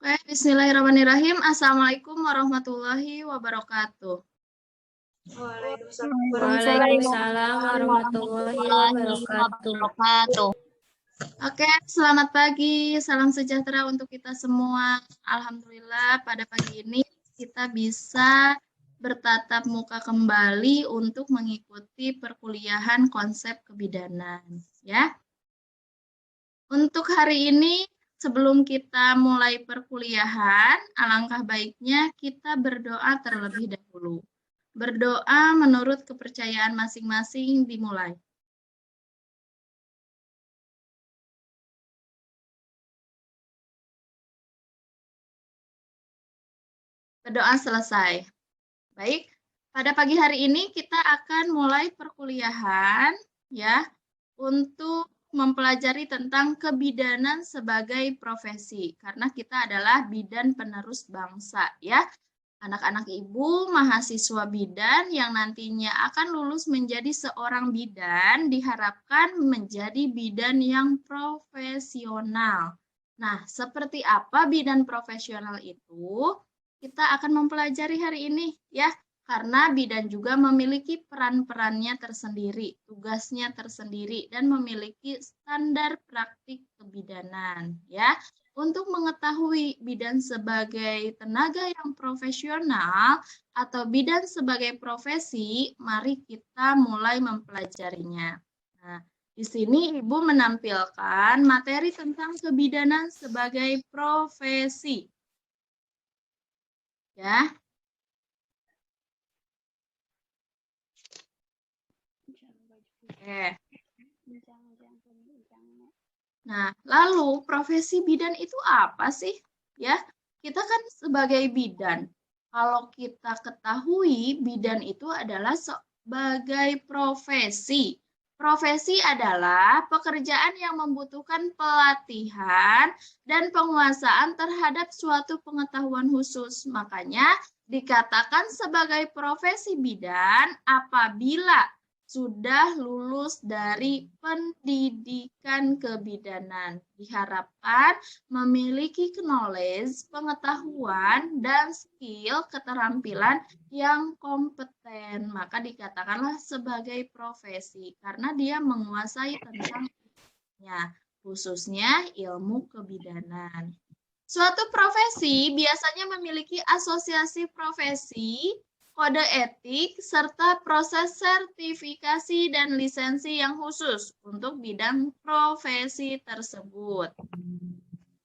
Baik, bismillahirrahmanirrahim. Assalamualaikum warahmatullahi wabarakatuh. Waalaikumsalam warahmatullahi wabarakatuh. Oke, selamat pagi. Salam sejahtera untuk kita semua. Alhamdulillah pada pagi ini kita bisa bertatap muka kembali untuk mengikuti perkuliahan konsep kebidanan, ya. Untuk hari ini, sebelum kita mulai perkuliahan, alangkah baiknya kita berdoa terlebih dahulu. Berdoa menurut kepercayaan masing-masing dimulai. Berdoa selesai. Baik, pada pagi hari ini kita akan mulai perkuliahan ya untuk mempelajari tentang kebidanan sebagai profesi karena kita adalah bidan penerus bangsa ya. Anak-anak ibu mahasiswa bidan yang nantinya akan lulus menjadi seorang bidan diharapkan menjadi bidan yang profesional. Nah, seperti apa bidan profesional itu? Kita akan mempelajari hari ini ya, karena bidan juga memiliki peran-perannya tersendiri, tugasnya tersendiri, dan memiliki standar praktik kebidanan ya. Untuk mengetahui bidan sebagai tenaga yang profesional atau bidan sebagai profesi, mari kita mulai mempelajarinya. Nah, di sini Ibu menampilkan materi tentang kebidanan sebagai profesi. Ya. Oke. Nah, lalu profesi bidan itu apa sih? Ya, kita kan sebagai bidan. Kalau kita ketahui bidan itu adalah sebagai profesi. Profesi adalah pekerjaan yang membutuhkan pelatihan dan penguasaan terhadap suatu pengetahuan khusus. Makanya dikatakan sebagai profesi bidan apabila sudah lulus dari pendidikan kebidanan. Diharapkan memiliki knowledge, pengetahuan, dan skill keterampilan yang kompeten. Maka dikatakanlah sebagai profesi, karena dia menguasai tentang ilmunya, khususnya ilmu kebidanan. Suatu profesi biasanya memiliki asosiasi profesi, kode etik, serta proses sertifikasi dan lisensi yang khusus untuk bidang profesi tersebut.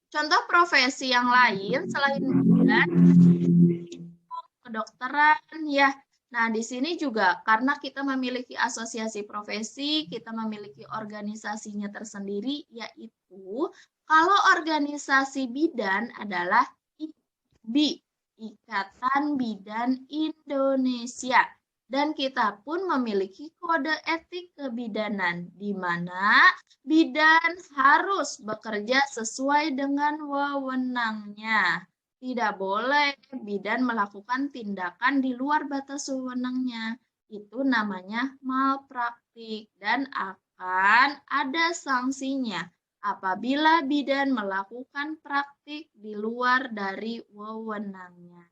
Contoh profesi yang lain selain bidan, kedokteran, ya. Nah, di sini juga karena kita memiliki asosiasi profesi, kita memiliki organisasinya tersendiri, yaitu kalau organisasi bidan adalah IBI, Ikatan Bidan Indonesia. Dan kita pun memiliki kode etik kebidanan, di mana bidan harus bekerja sesuai dengan wewenangnya. Tidak boleh bidan melakukan tindakan di luar batas wewenangnya. Itu namanya malpraktik dan akan ada sanksinya apabila bidan melakukan praktik di luar dari wewenangnya.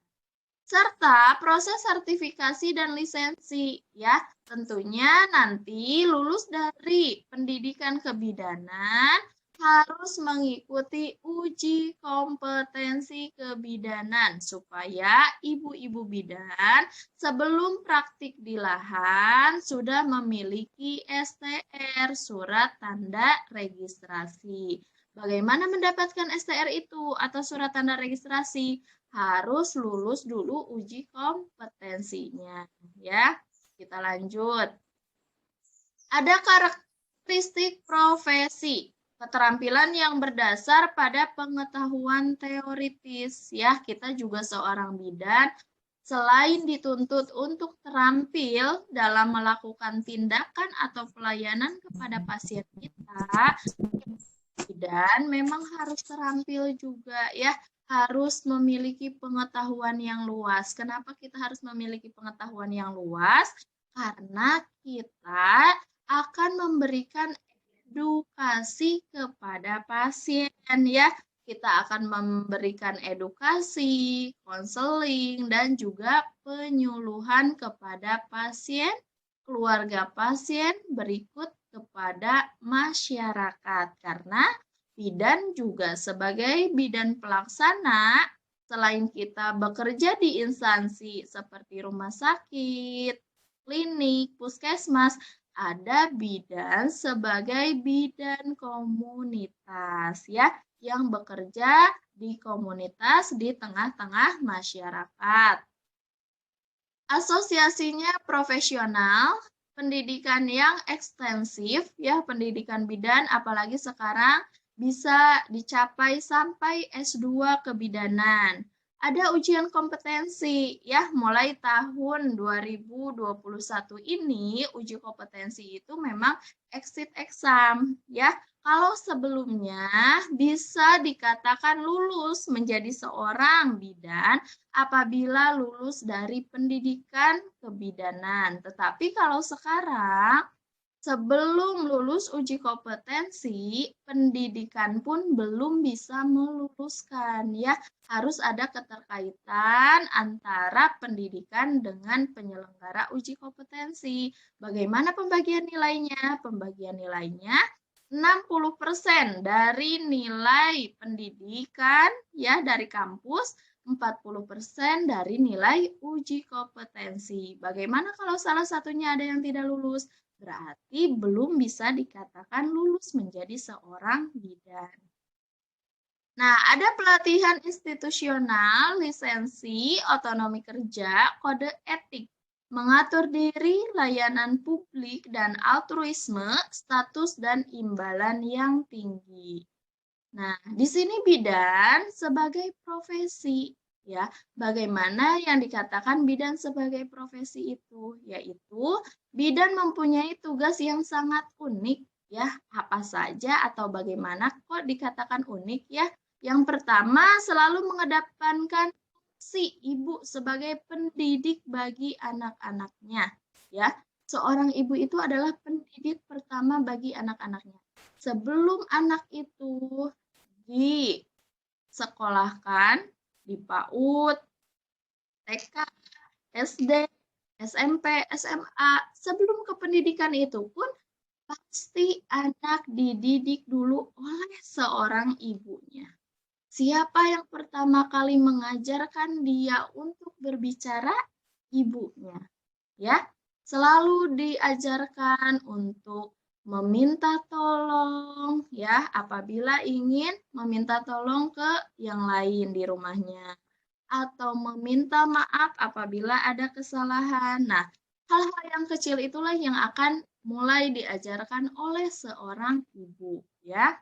Serta proses sertifikasi dan lisensi ya. Tentunya nanti lulus dari pendidikan kebidanan harus mengikuti uji kompetensi kebidanan supaya ibu-ibu bidan sebelum praktik di lahan sudah memiliki STR, surat tanda registrasi. Bagaimana mendapatkan STR itu atau surat tanda registrasi? Harus lulus dulu uji kompetensinya ya. Kita lanjut. Ada karakteristik profesi. Keterampilan yang berdasar pada pengetahuan teoritis ya. Kita juga seorang bidan selain dituntut untuk terampil dalam melakukan tindakan atau pelayanan kepada pasien kita, bidan memang harus terampil juga ya, harus memiliki pengetahuan yang luas. Kenapa kita harus memiliki pengetahuan yang luas? Karena kita akan memberikan edukasi kepada pasien ya. kita akan memberikan edukasi, konseling, dan juga penyuluhan kepada pasien, keluarga pasien, berikut kepada masyarakat. Karena bidan juga sebagai bidan pelaksana, selain kita bekerja di instansi seperti rumah sakit, klinik, puskesmas, ada bidan sebagai bidan komunitas ya, yang bekerja di komunitas di tengah-tengah masyarakat. Asosiasinya profesional, pendidikan yang ekstensif ya, pendidikan bidan apalagi sekarang bisa dicapai sampai S2 kebidanan. Ada ujian kompetensi ya, mulai tahun 2021 ini uji kompetensi itu memang exit exam ya. Kalau sebelumnya bisa dikatakan lulus menjadi seorang bidan apabila lulus dari pendidikan kebidanan. Tetapi kalau sekarang sebelum lulus uji kompetensi, pendidikan pun belum bisa meluluskan ya. Harus ada keterkaitan antara pendidikan dengan penyelenggara uji kompetensi. Bagaimana pembagian nilainya? Pembagian nilainya 60% dari nilai pendidikan ya dari kampus, 40% dari nilai uji kompetensi. Bagaimana kalau salah satunya ada yang tidak lulus? Berarti belum bisa dikatakan lulus menjadi seorang bidan. Nah, ada pelatihan institusional, lisensi, otonomi kerja, kode etik, mengatur diri, layanan publik, dan altruisme, status dan imbalan yang tinggi. Nah, di sini bidan sebagai profesi, ya. Bagaimana yang dikatakan bidan sebagai profesi itu? Yaitu bidan mempunyai tugas yang sangat unik, ya. Apa saja atau bagaimana kok dikatakan unik, ya? Yang pertama, selalu mengedepankan si ibu sebagai pendidik bagi anak-anaknya, ya. Seorang ibu itu adalah pendidik pertama bagi anak-anaknya. Sebelum anak itu disekolahkan di PAUD, TK, SD, SMP, SMA, sebelum ke pendidikan itu pun pasti anak dididik dulu oleh seorang ibunya. Siapa yang pertama kali mengajarkan dia untuk berbicara? Ibunya. Ya, selalu diajarkan untuk meminta tolong ya apabila ingin meminta tolong ke yang lain di rumahnya atau meminta maaf apabila ada kesalahan. Nah, hal-hal yang kecil itulah yang akan mulai diajarkan oleh seorang ibu ya.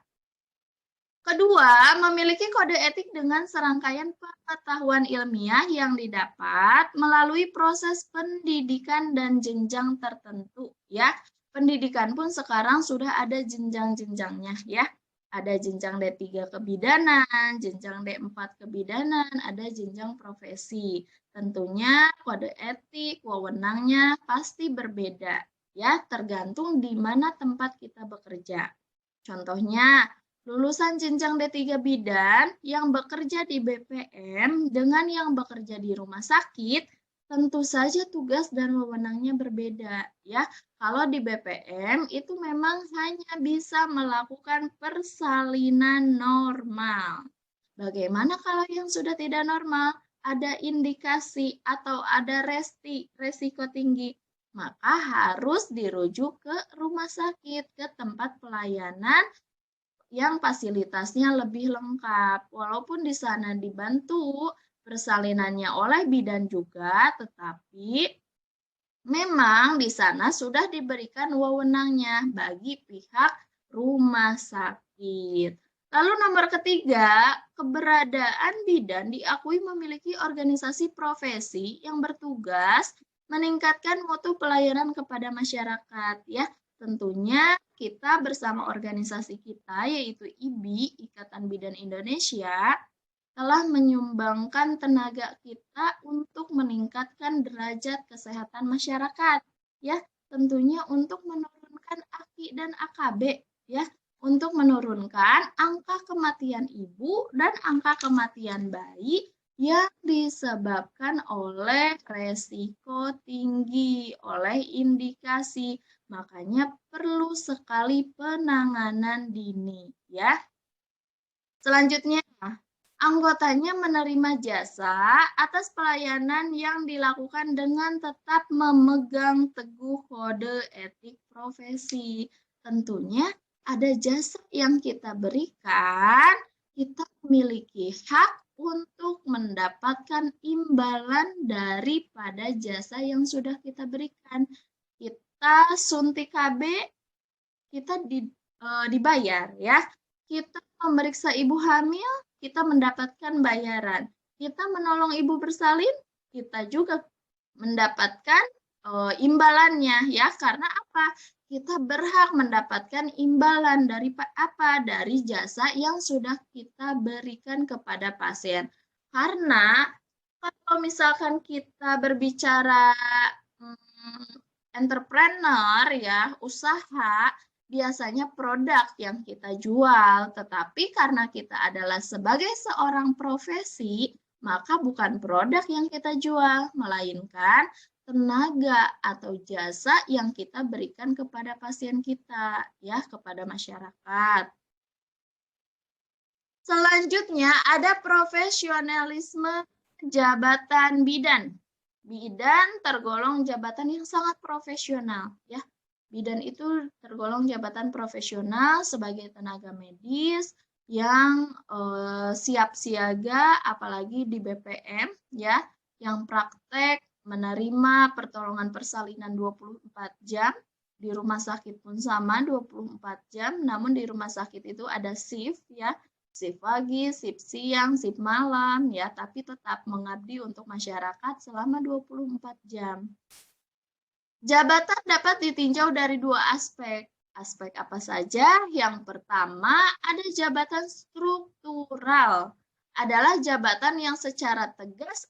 Kedua, memiliki kode etik dengan serangkaian pengetahuan ilmiah yang didapat melalui proses pendidikan dan jenjang tertentu ya. Pendidikan pun sekarang sudah ada jenjang-jenjangnya ya. Ada jenjang D3 kebidanan, jenjang D4 kebidanan, ada jenjang profesi. Tentunya kode etik, wewenangnya pasti berbeda ya, tergantung di mana tempat kita bekerja. Contohnya, lulusan jenjang D3 bidan yang bekerja di BPM dengan yang bekerja di rumah sakit, tentu saja tugas dan wewenangnya berbeda ya. Kalau di BPM itu memang hanya bisa melakukan persalinan normal. Bagaimana kalau yang sudah tidak normal? Ada indikasi atau ada resiko tinggi, maka harus dirujuk ke rumah sakit, ke tempat pelayanan yang fasilitasnya lebih lengkap. Walaupun di sana dibantu persalinannya oleh bidan juga, tetapi memang di sana sudah diberikan wewenangnya bagi pihak rumah sakit. Lalu nomor ketiga, keberadaan bidan diakui memiliki organisasi profesi yang bertugas meningkatkan mutu pelayanan kepada masyarakat ya. Tentunya kita bersama organisasi kita yaitu IBI, Ikatan Bidan Indonesia, telah menyumbangkan tenaga kita untuk meningkatkan derajat kesehatan masyarakat ya, tentunya untuk menurunkan AKI dan AKB ya, untuk menurunkan angka kematian ibu dan angka kematian bayi yang disebabkan oleh resiko tinggi, oleh indikasi. Makanya perlu sekali penanganan dini, ya. Selanjutnya, anggotanya menerima jasa atas pelayanan yang dilakukan dengan tetap memegang teguh kode etik profesi. Tentunya ada jasa yang kita berikan, kita memiliki hak untuk mendapatkan imbalan daripada jasa yang sudah kita berikan. Kita suntik KB, kita dibayar, ya. Kita memeriksa ibu hamil, kita mendapatkan bayaran. Kita menolong ibu bersalin, kita juga mendapatkan imbalannya, ya. Karena apa? Kita berhak mendapatkan imbalan dari apa? Dari jasa yang sudah kita berikan kepada pasien. Karena kalau misalkan kita berbicara entrepreneur, ya, usaha, biasanya produk yang kita jual, tetapi karena kita adalah sebagai seorang profesi, maka bukan produk yang kita jual, melainkan tenaga atau jasa yang kita berikan kepada pasien kita, ya, kepada masyarakat. Selanjutnya ada profesionalisme jabatan bidan. Bidan tergolong jabatan yang sangat profesional, ya. Bidan itu tergolong jabatan profesional sebagai tenaga medis yang siap siaga, apalagi di BPM, ya, yang praktek menerima pertolongan persalinan 24 jam, di rumah sakit pun sama 24 jam, namun di rumah sakit itu ada shift, ya, shift pagi, shift siang, shift malam, ya, tapi tetap mengabdi untuk masyarakat selama 24 jam. Jabatan dapat ditinjau dari dua aspek. Aspek apa saja? Yang pertama, ada jabatan struktural. Adalah jabatan yang secara tegas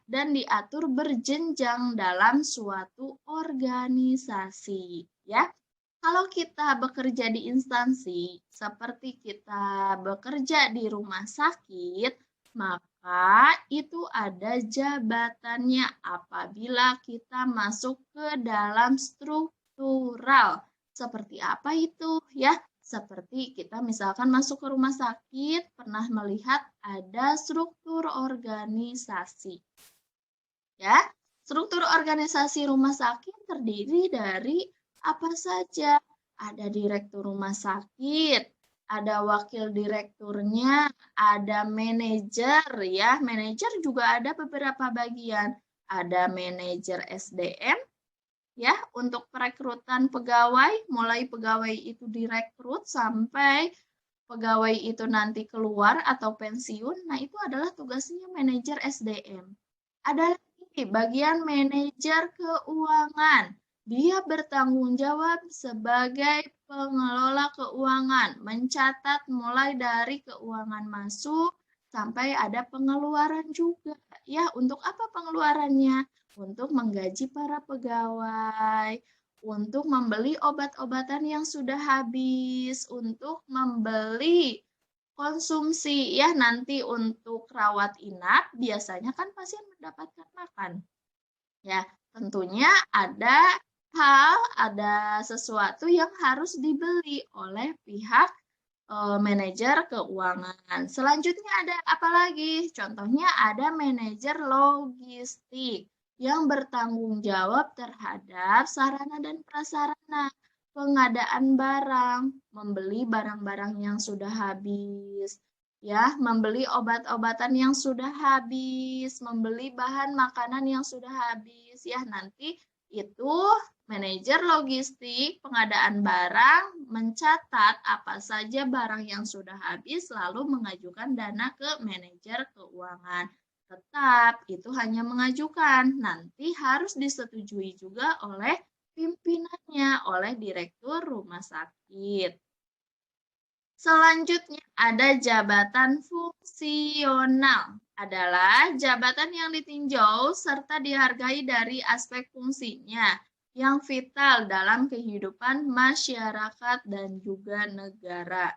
dan diatur berjenjang dalam suatu organisasi, ya. Kalau kita bekerja di instansi, seperti kita bekerja di rumah sakit, maka itu ada jabatannya apabila kita masuk ke dalam struktural. Seperti apa itu, ya? Seperti kita misalkan masuk ke rumah sakit, pernah melihat ada struktur organisasi. Ya, struktur organisasi rumah sakit terdiri dari apa saja? Ada direktur rumah sakit, ada wakil direkturnya, ada manajer, ya. Manajer juga ada beberapa bagian. Ada manajer SDM, ya, untuk perekrutan pegawai, mulai pegawai itu direkrut sampai pegawai itu nanti keluar atau pensiun. Nah, itu adalah tugasnya manajer SDM. Ada lagi bagian manajer keuangan. Dia bertanggung jawab sebagai pengelola keuangan, mencatat mulai dari keuangan masuk sampai ada pengeluaran juga. Ya, untuk apa pengeluarannya? Untuk menggaji para pegawai, untuk membeli obat-obatan yang sudah habis, untuk membeli konsumsi, ya, nanti untuk rawat inap biasanya kan pasien mendapatkan makan. Ya, tentunya ada sesuatu yang harus dibeli oleh pihak manajer keuangan. Selanjutnya ada apa lagi? Contohnya ada manajer logistik yang bertanggung jawab terhadap sarana dan prasarana, pengadaan barang, membeli barang-barang yang sudah habis, ya, membeli obat-obatan yang sudah habis, membeli bahan makanan yang sudah habis, ya. Nanti itu manajer logistik, pengadaan barang, mencatat apa saja barang yang sudah habis, lalu mengajukan dana ke manajer keuangan. Tetap, itu hanya mengajukan, nanti harus disetujui juga oleh pimpinannya, oleh direktur rumah sakit. Selanjutnya ada jabatan fungsional. Adalah jabatan yang ditinjau serta dihargai dari aspek fungsinya. yang vital dalam kehidupan masyarakat dan juga negara.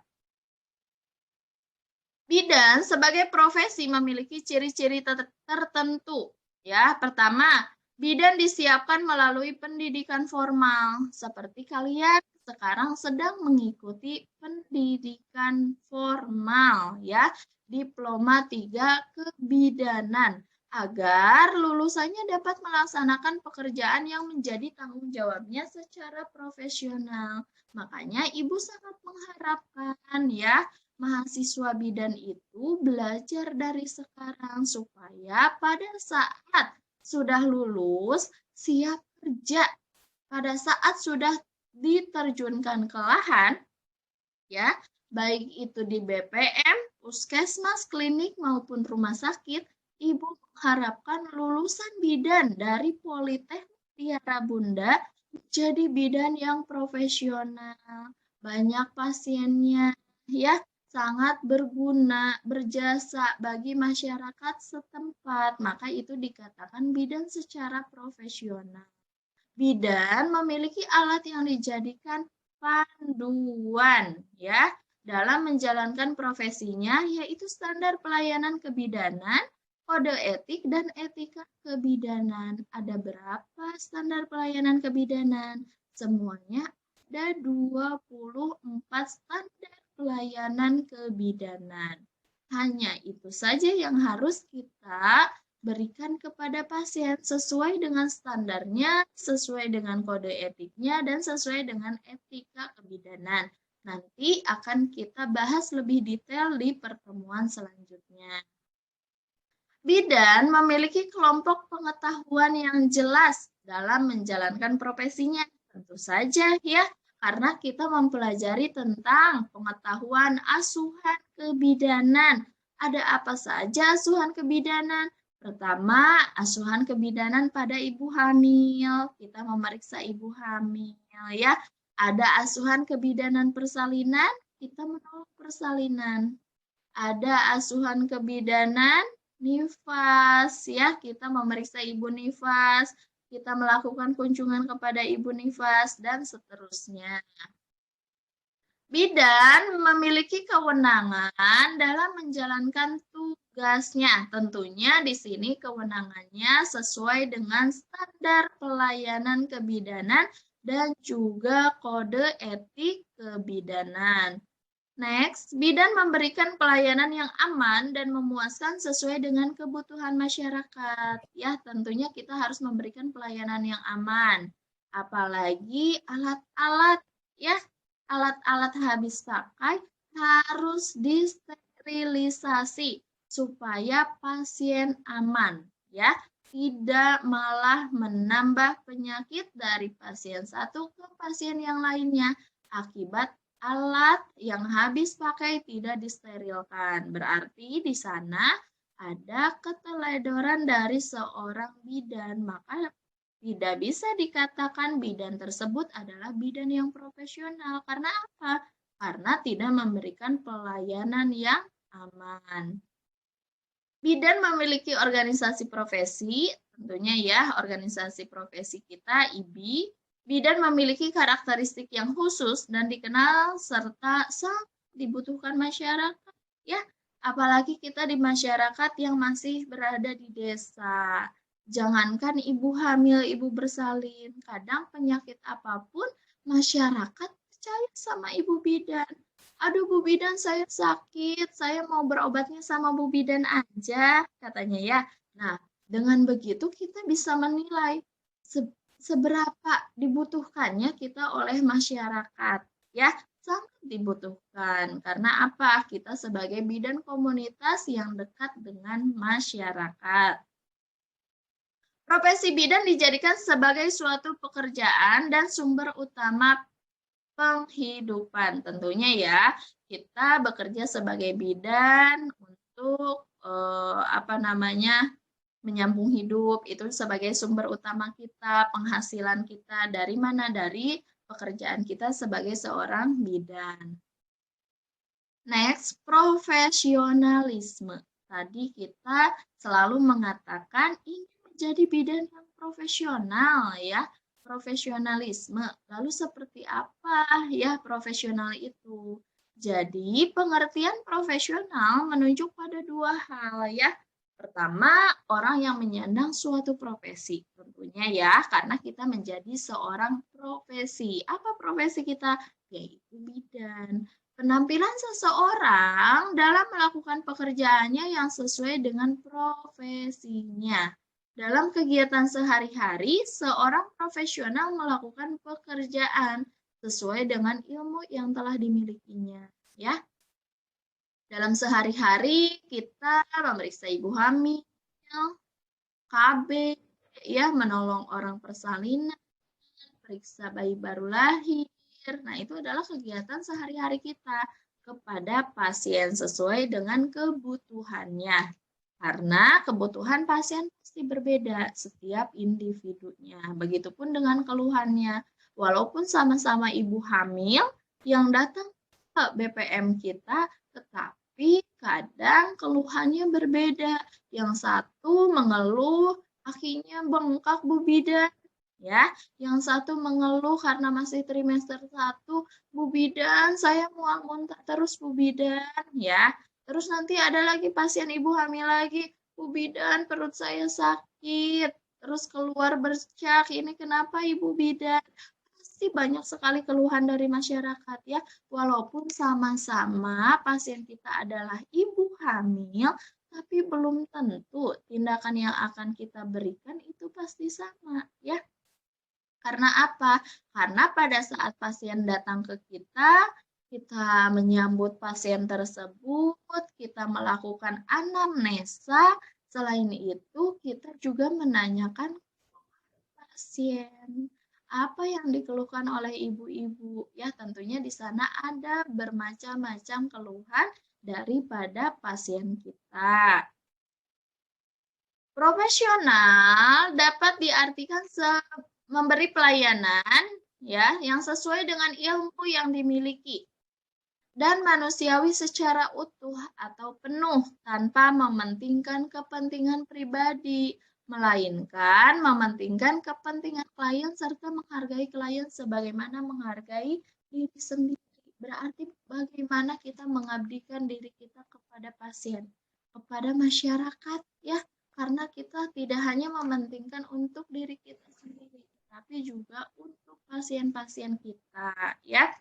Bidan sebagai profesi memiliki ciri-ciri tertentu. Ya, pertama, bidan disiapkan melalui pendidikan formal, seperti kalian sekarang sedang mengikuti pendidikan formal, ya, diploma 3 kebidanan, agar lulusannya dapat melaksanakan pekerjaan yang menjadi tanggung jawabnya secara profesional. Makanya Ibu sangat mengharapkan ya, mahasiswa bidan itu belajar dari sekarang supaya pada saat sudah lulus siap kerja, pada saat sudah diterjunkan ke lahan, ya, baik itu di BPM, puskesmas, klinik maupun rumah sakit, Ibu mengharapkan lulusan bidan dari Politeknik Tiara Bunda menjadi bidan yang profesional, banyak pasiennya, ya, sangat berguna, berjasa bagi masyarakat setempat, maka itu dikatakan bidan secara profesional. Bidan memiliki alat yang dijadikan panduan ya dalam menjalankan profesinya, yaitu standar pelayanan kebidanan, kode etik, dan etika kebidanan. Ada berapa standar pelayanan kebidanan? Semuanya ada 24 standar pelayanan kebidanan. Hanya itu saja yang harus kita berikan kepada pasien sesuai dengan standarnya, sesuai dengan kode etiknya, dan sesuai dengan etika kebidanan. Nanti akan kita bahas lebih detail di pertemuan selanjutnya. Bidan memiliki kelompok pengetahuan yang jelas dalam menjalankan profesinya. Tentu saja ya, karena kita mempelajari tentang pengetahuan asuhan kebidanan. Ada apa saja asuhan kebidanan? Pertama, asuhan kebidanan pada ibu hamil. Kita memeriksa ibu hamil ya. Ada asuhan kebidanan persalinan, kita menolak persalinan. Ada asuhan kebidanan nifas ya, kita memeriksa ibu nifas, kita melakukan kunjungan kepada ibu nifas dan seterusnya. Bidan memiliki kewenangan dalam menjalankan tugasnya. Tentunya di sini kewenangannya sesuai dengan standar pelayanan kebidanan dan juga kode etik kebidanan. Next, bidan memberikan pelayanan yang aman dan memuaskan sesuai dengan kebutuhan masyarakat. Ya, tentunya kita harus memberikan pelayanan yang aman. Apalagi alat-alat ya, alat-alat habis pakai harus disterilisasi supaya pasien aman ya, tidak malah menambah penyakit dari pasien satu ke pasien yang lainnya akibat alat yang habis pakai tidak disterilkan. Berarti di sana ada keteledoran dari seorang bidan, maka tidak bisa dikatakan bidan tersebut adalah bidan yang profesional. Karena apa? Karena tidak memberikan pelayanan yang aman. Bidan memiliki organisasi profesi, tentunya ya, organisasi profesi kita IBI. Bidan memiliki karakteristik yang khusus dan dikenal serta sangat dibutuhkan masyarakat, ya. Apalagi kita di masyarakat yang masih berada di desa. Jangankan ibu hamil, ibu bersalin, kadang penyakit apapun masyarakat percaya sama ibu bidan. Aduh Bu Bidan, saya sakit, saya mau berobatnya sama Bu Bidan aja, katanya ya. Nah, dengan begitu kita bisa menilai seberapa dibutuhkannya kita oleh masyarakat, ya. Sangat dibutuhkan. Karena apa? Kita sebagai bidan komunitas yang dekat dengan masyarakat. Profesi bidan dijadikan sebagai suatu pekerjaan dan sumber utama penghidupan. Tentunya ya, kita bekerja sebagai bidan untuk menyambung hidup, itu sebagai sumber utama kita, penghasilan kita dari mana? Dari pekerjaan kita sebagai seorang bidan. Next, profesionalisme. Tadi kita selalu mengatakan ingin menjadi bidan yang profesional ya. profesionalisme. Lalu seperti apa ya profesional itu? Jadi pengertian profesional menunjuk pada dua hal ya. Pertama, orang yang menyandang suatu profesi. Tentunya ya, karena kita menjadi seorang profesi. Apa profesi kita? Yaitu bidan. Penampilan seseorang dalam melakukan pekerjaannya yang sesuai dengan profesinya. Dalam kegiatan sehari-hari, seorang profesional melakukan pekerjaan sesuai dengan ilmu yang telah dimilikinya, ya. Dalam sehari-hari kita memeriksa ibu hamil, KB, ya, menolong orang persalinan, periksa bayi baru lahir. Nah, itu adalah kegiatan sehari-hari kita kepada pasien sesuai dengan kebutuhannya. Karena kebutuhan pasien pasti berbeda setiap individunya. Begitupun dengan keluhannya. Walaupun sama-sama ibu hamil yang datang ke BPM kita, tetapi kadang keluhannya berbeda. Yang satu mengeluh kakinya bengkak Bu Bidan, ya. Yang satu mengeluh karena masih trimester 1, Bu Bidan, saya mual muntah terus Bu Bidan, ya. Terus nanti ada lagi pasien ibu hamil lagi, Bu Bidan, perut saya sakit, terus keluar bercak, ini kenapa Ibu Bidan? Pasti banyak sekali keluhan dari masyarakat ya, walaupun sama-sama pasien kita adalah ibu hamil, tapi belum tentu tindakan yang akan kita berikan itu pasti sama ya. Karena apa? Karena pada saat pasien datang ke kita menyambut pasien tersebut, kita melakukan anamnesa. Selain itu, kita juga menanyakan pasien apa yang dikeluhkan oleh ibu-ibu. Ya, tentunya di sana ada bermacam-macam keluhan daripada pasien kita. Profesional dapat diartikan memberi pelayanan ya yang sesuai dengan ilmu yang dimiliki dan manusiawi secara utuh atau penuh tanpa mementingkan kepentingan pribadi, melainkan mementingkan kepentingan klien serta menghargai klien sebagaimana menghargai diri sendiri. Berarti bagaimana kita mengabdikan diri kita kepada pasien, kepada masyarakat ya, karena kita tidak hanya mementingkan untuk diri kita sendiri, tapi juga untuk pasien-pasien kita ya.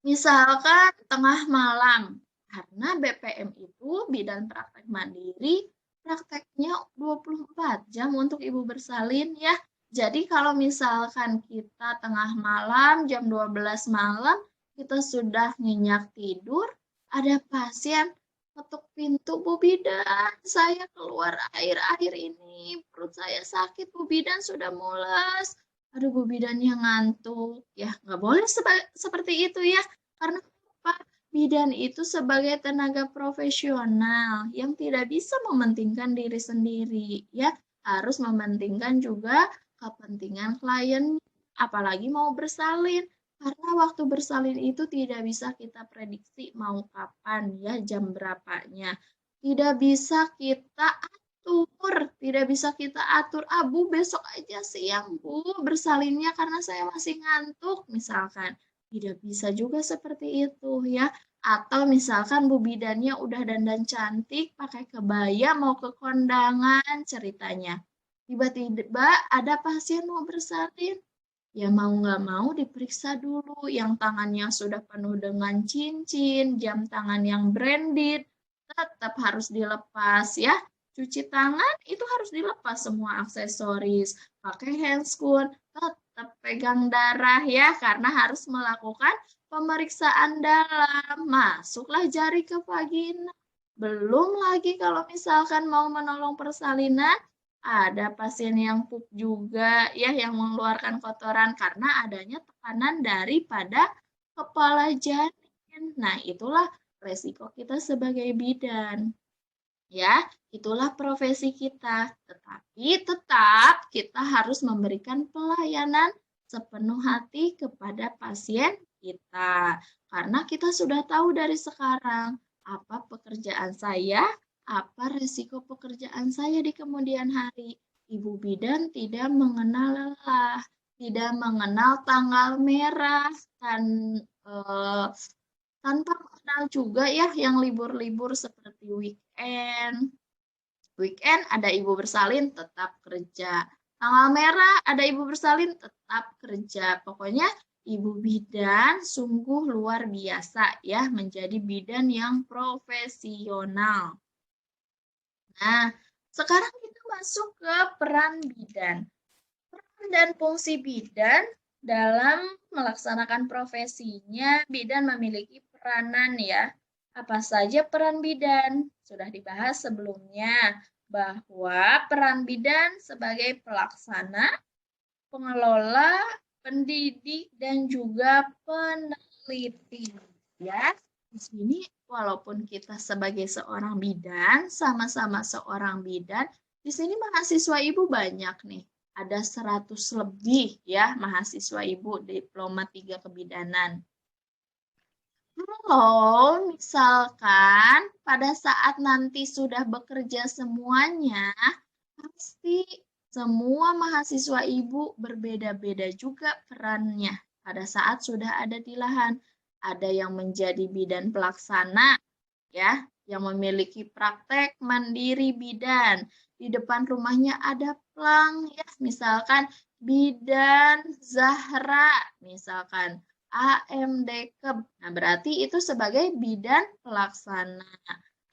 Misalkan tengah malam, karena BPM itu bidan praktek mandiri, prakteknya 24 jam untuk ibu bersalin ya. Jadi kalau misalkan kita tengah malam, jam 12 malam, kita sudah nyenyak tidur, ada pasien ketuk pintu, Bu Bidan, saya keluar air akhir ini, perut saya sakit, Bu Bidan sudah mules. Aduh, Bu Bidannya ngantuk. Ya, nggak boleh seperti itu ya. Karena apa? Bidan itu sebagai tenaga profesional yang tidak bisa mementingkan diri sendiri. Ya, harus mementingkan juga kepentingan klien, apalagi mau bersalin. Karena waktu bersalin itu tidak bisa kita prediksi mau kapan, ya, jam berapanya. Tidak bisa kita tidak bisa kita atur, Bu besok aja siang Bu bersalinnya karena saya masih ngantuk misalkan. Tidak bisa juga seperti itu ya. Atau misalkan Bu bidannya udah dandan cantik, pakai kebaya mau ke kondangan ceritanya. Tiba-tiba ada pasien mau bersalin. Ya mau nggak mau diperiksa dulu yang tangannya sudah penuh dengan cincin, jam tangan yang branded, tetap harus dilepas ya. Cuci tangan itu harus dilepas semua aksesoris, pakai handscoon, tetap pegang darah ya, karena harus melakukan pemeriksaan dalam. Masuklah jari ke vagina. Belum lagi kalau misalkan mau menolong persalinan, ada pasien yang pup juga ya, yang mengeluarkan kotoran karena adanya tekanan daripada kepala janin. Nah, itulah resiko kita sebagai bidan. Ya, itulah profesi kita. Tetapi tetap kita harus memberikan pelayanan sepenuh hati kepada pasien kita. Karena kita sudah tahu dari sekarang apa pekerjaan saya, apa resiko pekerjaan saya di kemudian hari. ibu bidan tidak mengenal lelah, tidak mengenal tanggal merah, tanpa mengenal juga ya yang libur-libur seperti weekend. Weekend ada ibu bersalin tetap kerja. Tanggal merah ada ibu bersalin tetap kerja. Pokoknya ibu bidan sungguh luar biasa ya, menjadi bidan yang profesional. Nah, sekarang kita masuk ke peran bidan. Peran dan fungsi bidan dalam melaksanakan profesinya, bidan memiliki peranan ya. Apa saja peran bidan? Sudah dibahas sebelumnya bahwa peran bidan sebagai pelaksana, pengelola, pendidik, dan juga peneliti. Ya, di sini walaupun kita sebagai seorang bidan, sama-sama seorang bidan, di sini mahasiswa ibu banyak nih. Ada 100 lebih ya mahasiswa ibu diploma 3 kebidanan. Kalau misalkan pada saat nanti sudah bekerja semuanya, pasti semua mahasiswa ibu berbeda-beda juga perannya pada saat sudah ada di lahan. Ada yang menjadi bidan pelaksana, ya, yang memiliki praktek mandiri bidan. Di depan rumahnya ada plang, ya, misalkan bidan Zahra, misalkan AMDKEB. Nah, berarti itu sebagai bidan pelaksana.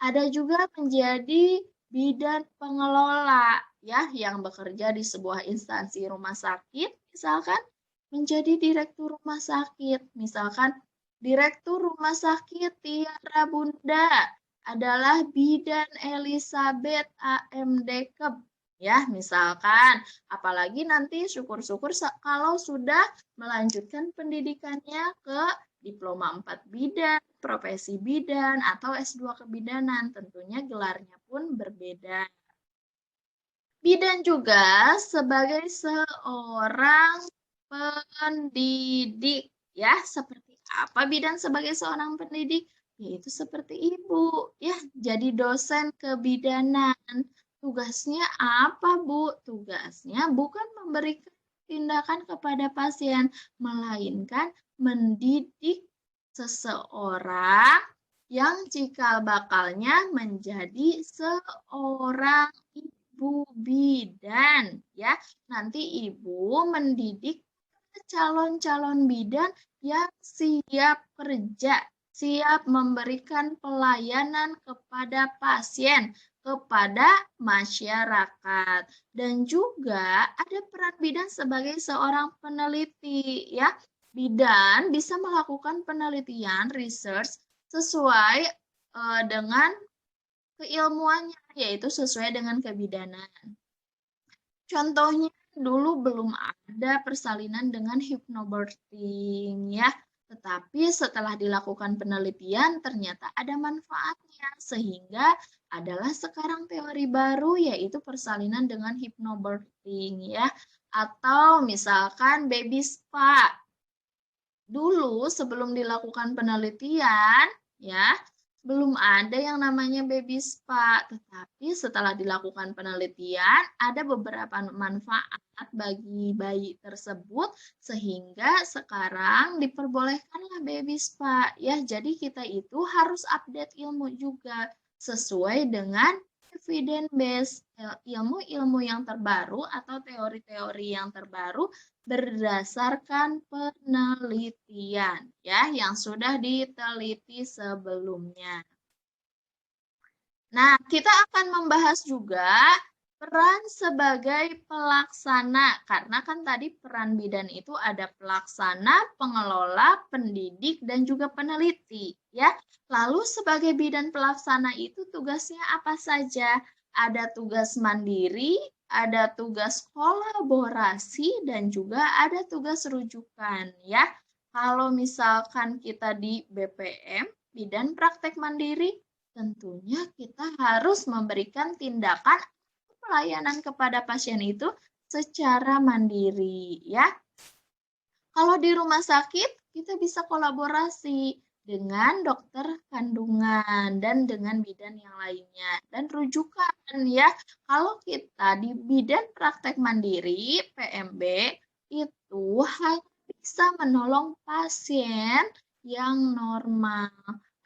Ada juga menjadi bidan pengelola, ya, yang bekerja di sebuah instansi rumah sakit, misalkan menjadi direktur rumah sakit, misalkan Direktur Rumah Sakit Tiara Bunda adalah bidan Elizabeth AMDKEB. Ya, misalkan, apalagi nanti syukur-syukur kalau sudah melanjutkan pendidikannya ke diploma 4 bidan, profesi bidan, atau S2 kebidanan. Tentunya gelarnya pun berbeda. Bidan juga sebagai seorang pendidik, ya, seperti apa bidan sebagai seorang pendidik? Yaitu seperti ibu, ya, jadi dosen kebidanan. Tugasnya apa, Bu? Tugasnya bukan memberikan tindakan kepada pasien, melainkan mendidik seseorang yang cikal bakalnya menjadi seorang ibu bidan, ya. Nanti ibu mendidik calon-calon bidan yang siap kerja, siap memberikan pelayanan kepada pasien, kepada masyarakat. Dan juga ada peran bidan sebagai seorang peneliti, ya. Bidan bisa melakukan penelitian, research sesuai dengan keilmuannya, yaitu sesuai dengan kebidanan. Contohnya dulu belum ada persalinan dengan hypnobirthing, ya. Tetapi setelah dilakukan penelitian ternyata ada manfaatnya, sehingga adalah sekarang teori baru yaitu persalinan dengan hypnobirthing, ya. Atau misalkan baby spa. Dulu sebelum dilakukan penelitian, ya, belum ada yang namanya baby spa, tetapi setelah dilakukan penelitian, ada beberapa manfaat bagi bayi tersebut, sehingga sekarang diperbolehkanlah baby spa. Ya, jadi kita itu harus update ilmu juga, sesuai dengan evidence based, ilmu-ilmu yang terbaru atau teori-teori yang terbaru berdasarkan penelitian, ya, yang sudah diteliti sebelumnya. Nah, kita akan membahas juga peran sebagai pelaksana, karena kan tadi peran bidan itu ada pelaksana, pengelola, pendidik, dan juga peneliti, ya. Lalu sebagai bidan pelaksana itu tugasnya apa saja? Ada tugas mandiri, ada tugas kolaborasi, dan juga ada tugas rujukan, ya. Kalau misalkan kita di BPM, bidan praktek mandiri, tentunya kita harus memberikan tindakan pelayanan kepada pasien itu secara mandiri, ya. Kalau di rumah sakit, kita bisa kolaborasi dengan dokter kandungan dan dengan bidan yang lainnya. Dan rujukan ya, kalau kita di bidan praktek mandiri PMB itu hanya bisa menolong pasien yang normal.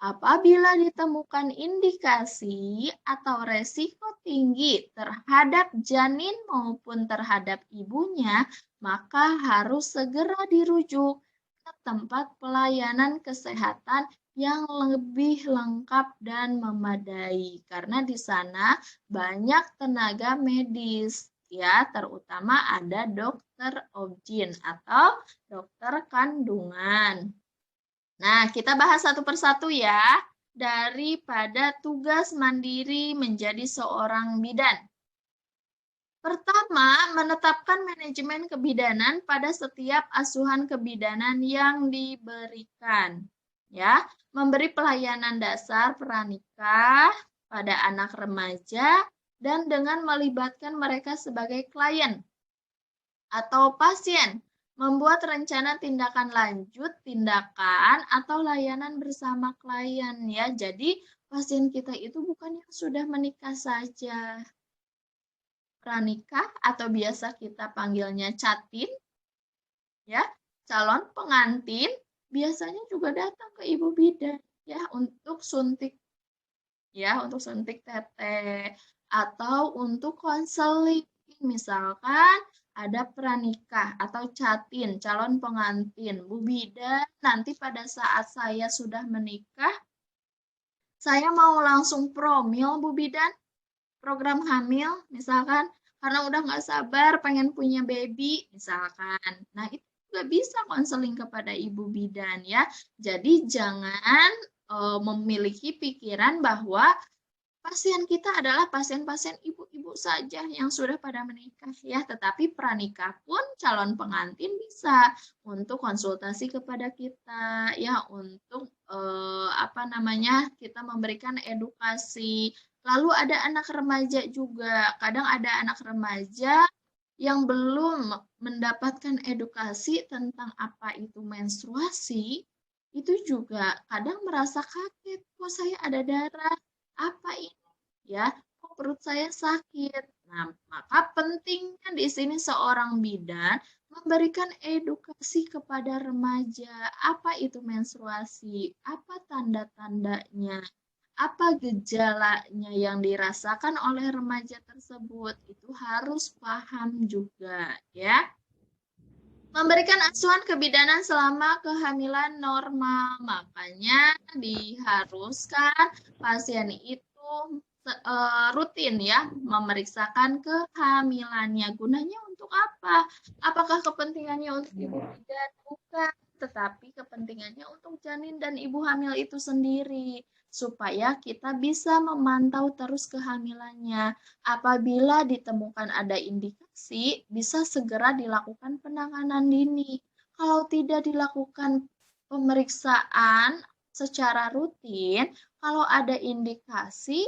Apabila ditemukan indikasi atau resiko tinggi terhadap janin maupun terhadap ibunya, maka harus segera dirujuk ke tempat pelayanan kesehatan yang lebih lengkap dan memadai. Karena di sana banyak tenaga medis, ya, terutama ada dokter obgyn atau dokter kandungan. Nah, kita bahas satu persatu ya, daripada tugas mandiri menjadi seorang bidan. Pertama, menetapkan manajemen kebidanan pada setiap asuhan kebidanan yang diberikan. Ya, memberi pelayanan dasar pranikah pada anak remaja dan dengan melibatkan mereka sebagai klien atau pasien, membuat rencana tindakan lanjut, tindakan atau layanan bersama klien ya. Jadi pasien kita itu bukan yang sudah menikah saja. Pranikah atau biasa kita panggilnya catin ya, calon pengantin biasanya juga datang ke ibu bidan ya untuk suntik teteh atau untuk konseling. Misalkan ada pranikah atau catin, calon pengantin, Bu Bidan, nanti pada saat saya sudah menikah, saya mau langsung promil Bu Bidan, program hamil, misalkan, karena udah nggak sabar pengen punya baby, misalkan. Nah, itu juga bisa konseling kepada ibu bidan ya. Jadi jangan memiliki pikiran bahwa pasien kita adalah pasien-pasien ibu-ibu saja yang sudah pada menikah ya, tetapi pranikah pun calon pengantin bisa untuk konsultasi kepada kita ya, untuk kita memberikan edukasi. Lalu ada anak remaja juga, kadang ada anak remaja yang belum mendapatkan edukasi tentang apa itu menstruasi, itu juga kadang merasa kaget, kok saya ada darah, apa ini ya, kok perut saya sakit. Nah, maka pentingnya di sini seorang bidan memberikan edukasi kepada remaja, apa itu menstruasi, apa tanda-tandanya, apa gejalanya yang dirasakan oleh remaja tersebut, itu harus paham juga ya. Memberikan asuhan kebidanan selama kehamilan normal, makanya diharuskan pasien itu rutin ya memeriksakan kehamilannya. Gunanya untuk apa? Apakah kepentingannya untuk ibu bidan? Bukan, tetapi kepentingannya untuk janin dan ibu hamil itu sendiri, supaya kita bisa memantau terus kehamilannya. Apabila ditemukan ada indikasi, bisa segera dilakukan penanganan dini. Kalau tidak dilakukan pemeriksaan secara rutin, kalau ada indikasi,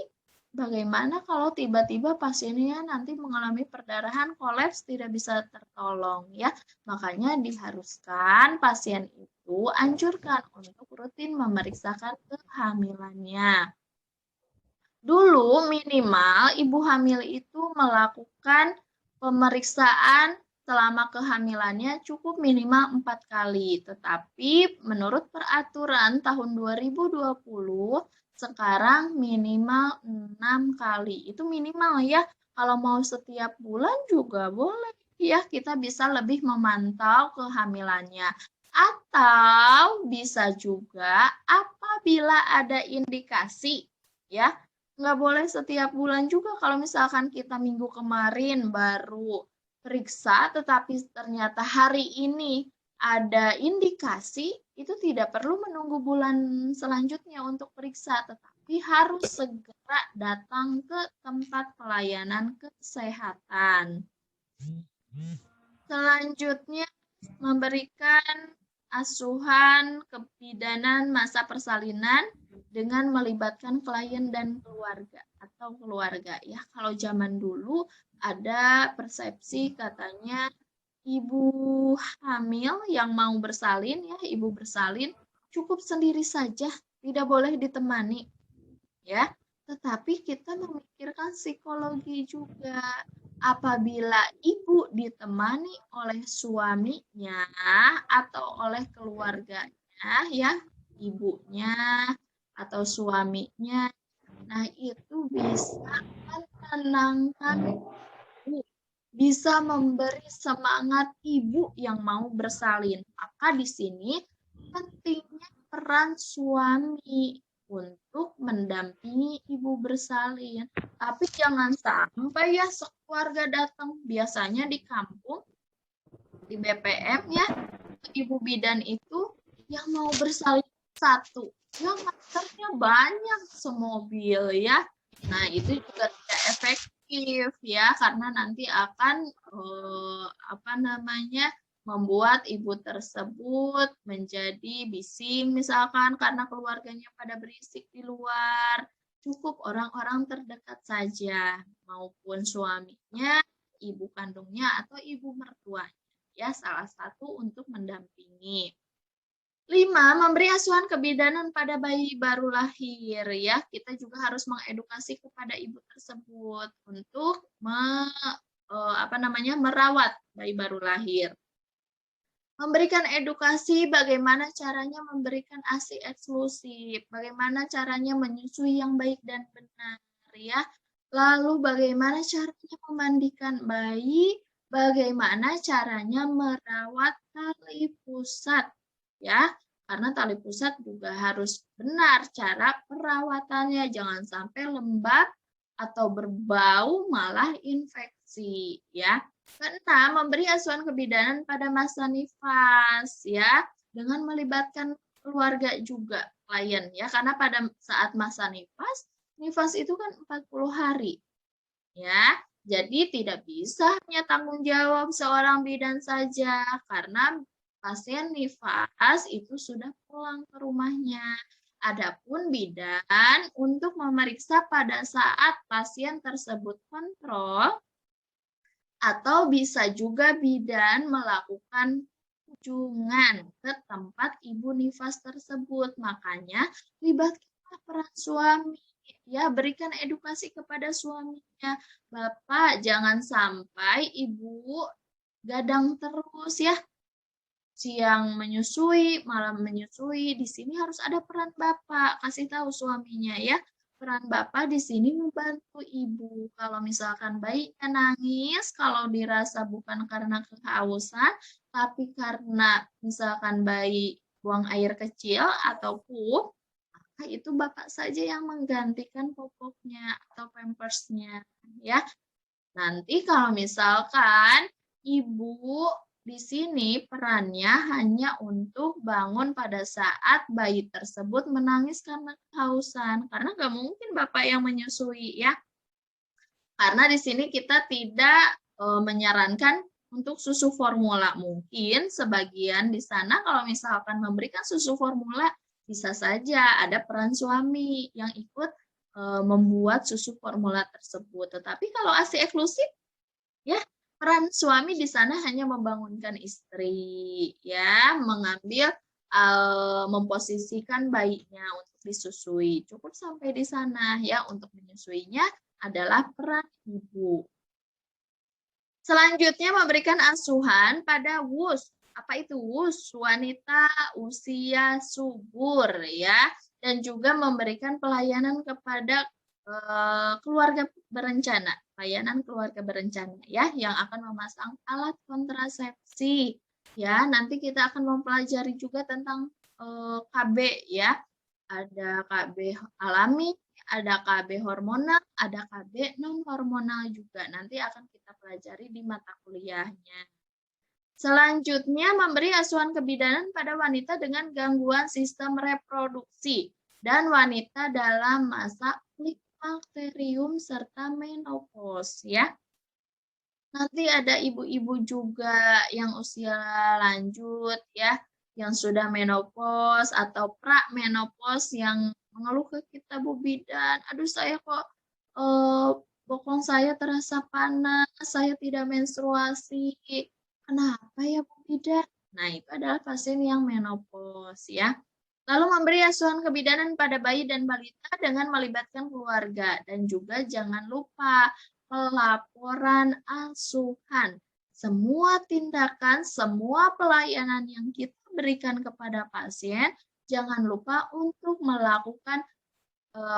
bagaimana kalau tiba-tiba pasiennya nanti mengalami perdarahan, kolaps, tidak bisa tertolong ya. Makanya diharuskan pasien itu anjurkan untuk rutin memeriksakan kehamilannya. Dulu minimal ibu hamil itu melakukan pemeriksaan selama kehamilannya cukup minimal 4 kali. Tetapi menurut peraturan tahun 2020 sekarang minimal 6 kali. Itu minimal ya. Kalau mau setiap bulan juga boleh ya, kita bisa lebih memantau kehamilannya. Atau bisa juga apabila ada indikasi ya, nggak boleh setiap bulan juga. Kalau misalkan kita minggu kemarin baru periksa, tetapi ternyata hari ini ada indikasi, itu tidak perlu menunggu bulan selanjutnya untuk periksa, tetapi harus segera datang ke tempat pelayanan kesehatan. Selanjutnya, memberikan asuhan kebidanan masa persalinan dengan melibatkan klien dan keluarga atau keluarga ya. Kalau zaman dulu ada persepsi katanya ibu hamil yang mau bersalin ya, ibu bersalin cukup sendiri saja, tidak boleh ditemani, ya. Tetapi kita memikirkan psikologi juga. Apabila ibu ditemani oleh suaminya atau oleh keluarganya, ya, ibunya atau suaminya, nah itu bisa menenangkan ibu, bisa memberi semangat ibu yang mau bersalin. Maka di sini pentingnya peran suami untuk mendampingi ibu bersalin. Tapi jangan sampai ya sekeluarga datang. Biasanya di kampung, di BPM ya, ibu bidan itu yang mau bersalin satu, yang nganternya banyak semobil ya. Nah, itu juga tidak efektif ya, karena nanti akan membuat ibu tersebut menjadi bising misalkan karena keluarganya pada berisik di luar. Cukup orang-orang terdekat saja, maupun suaminya, ibu kandungnya, atau ibu mertuanya. Ya, salah satu untuk mendampingi. 5. Memberi asuhan kebidanan pada bayi baru lahir. Ya, kita juga harus mengedukasi kepada ibu tersebut untuk merawat bayi baru lahir. Memberikan edukasi bagaimana caranya memberikan ASI eksklusif, bagaimana caranya menyusui yang baik dan benar, ya. Lalu bagaimana caranya memandikan bayi, bagaimana caranya merawat tali pusat, ya. Karena tali pusat juga harus benar cara perawatannya, jangan sampai lembab atau berbau malah infeksi, ya. Keenam, memberi asuhan kebidanan pada masa nifas, ya, dengan melibatkan keluarga juga klien, ya, karena pada saat masa nifas itu kan 40 hari, ya. Jadi tidak bisa hanya tanggung jawab seorang bidan saja, karena pasien nifas itu sudah pulang ke rumahnya. Adapun bidan untuk memeriksa pada saat pasien tersebut kontrol, atau bisa juga bidan melakukan kunjungan ke tempat ibu nifas tersebut. Makanya libatkanlah peran suami. Ya, berikan edukasi kepada suaminya. Bapak, jangan sampai ibu gadang terus ya. Siang menyusui, malam menyusui. Di sini harus ada peran Bapak. Kasih tahu suaminya ya. Peran Bapak di sini membantu ibu. Kalau misalkan bayinya nangis, kalau dirasa bukan karena kehausan, tapi karena misalkan bayi buang air kecil atau pup, maka itu Bapak saja yang menggantikan popoknya atau pampersnya, ya. Nanti kalau misalkan ibu di sini perannya hanya untuk bangun pada saat bayi tersebut menangis karena kehausan. Karena nggak mungkin Bapak yang menyusui ya. Karena di sini kita tidak menyarankan untuk susu formula. Mungkin sebagian di sana kalau misalkan memberikan susu formula, bisa saja ada peran suami yang ikut membuat susu formula tersebut. Tetapi kalau ASI eksklusif, ya, peran suami di sana hanya membangunkan istri, ya, mengambil, memposisikan bayinya untuk disusui. Cukup sampai di sana, ya. Untuk menyusuinya adalah peran ibu. Selanjutnya memberikan asuhan pada WUS. Apa itu WUS? Wanita usia subur, ya. Dan juga memberikan pelayanan kepada keluarga berencana, layanan keluarga berencana ya, yang akan memasang alat kontrasepsi. Ya, nanti kita akan mempelajari juga tentang KB ya. Ada KB alami, ada KB hormonal, ada KB non hormonal juga. Nanti akan kita pelajari di mata kuliahnya. Selanjutnya memberi asuhan kebidanan pada wanita dengan gangguan sistem reproduksi dan wanita dalam masa klimakterium serta menopause ya. Nanti ada ibu-ibu juga yang usia lanjut ya, yang sudah menopause atau pra-menopause yang mengeluh ke kita, Bu Bidan, aduh saya kok bokong saya terasa panas, saya tidak menstruasi. Kenapa ya Bu Bidan? Nah, itu adalah pasien yang menopause ya. Lalu memberi asuhan kebidanan pada bayi dan balita dengan melibatkan keluarga. Dan juga jangan lupa pelaporan asuhan. Semua tindakan, semua pelayanan yang kita berikan kepada pasien, jangan lupa untuk melakukan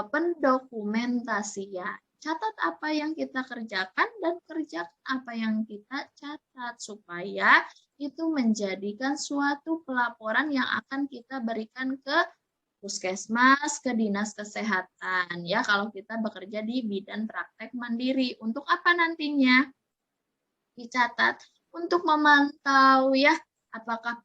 pendokumentasian. Catat apa yang kita kerjakan dan kerjakan apa yang kita catat supaya itu menjadikan suatu pelaporan yang akan kita berikan ke puskesmas, ke dinas kesehatan ya kalau kita bekerja di bidang praktek mandiri. Untuk apa nantinya? Dicatat untuk memantau ya apakah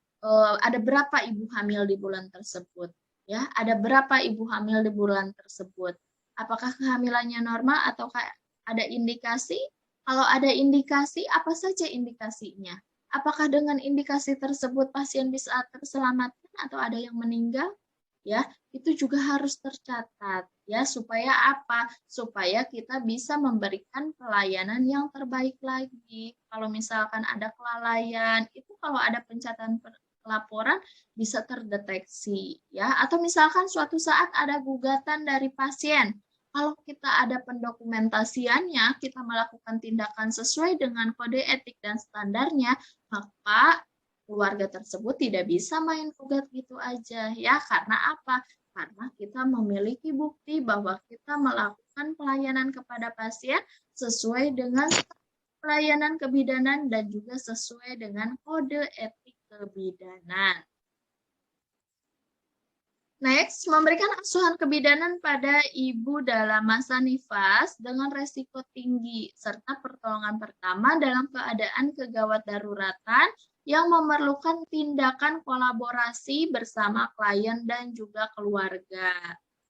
ada berapa ibu hamil di bulan tersebut ya, ada berapa ibu hamil di bulan tersebut, apakah kehamilannya normal ataukah ada indikasi. Kalau ada indikasi, apa saja indikasinya, apakah dengan indikasi tersebut pasien bisa terselamatkan atau ada yang meninggal ya, itu juga harus tercatat ya, supaya apa? Supaya kita bisa memberikan pelayanan yang terbaik lagi. Kalau misalkan ada kelalaian, itu kalau ada pencatatan laporan bisa terdeteksi ya, atau misalkan suatu saat ada gugatan dari pasien. Kalau kita ada pendokumentasiannya, kita melakukan tindakan sesuai dengan kode etik dan standarnya, maka keluarga tersebut tidak bisa main gugat gitu aja ya. Karena apa? Karena kita memiliki bukti bahwa kita melakukan pelayanan kepada pasien sesuai dengan pelayanan kebidanan dan juga sesuai dengan kode etik kebidanan. Next, memberikan asuhan kebidanan pada ibu dalam masa nifas dengan resiko tinggi serta pertolongan pertama dalam keadaan kegawat daruratan yang memerlukan tindakan kolaborasi bersama klien dan juga keluarga.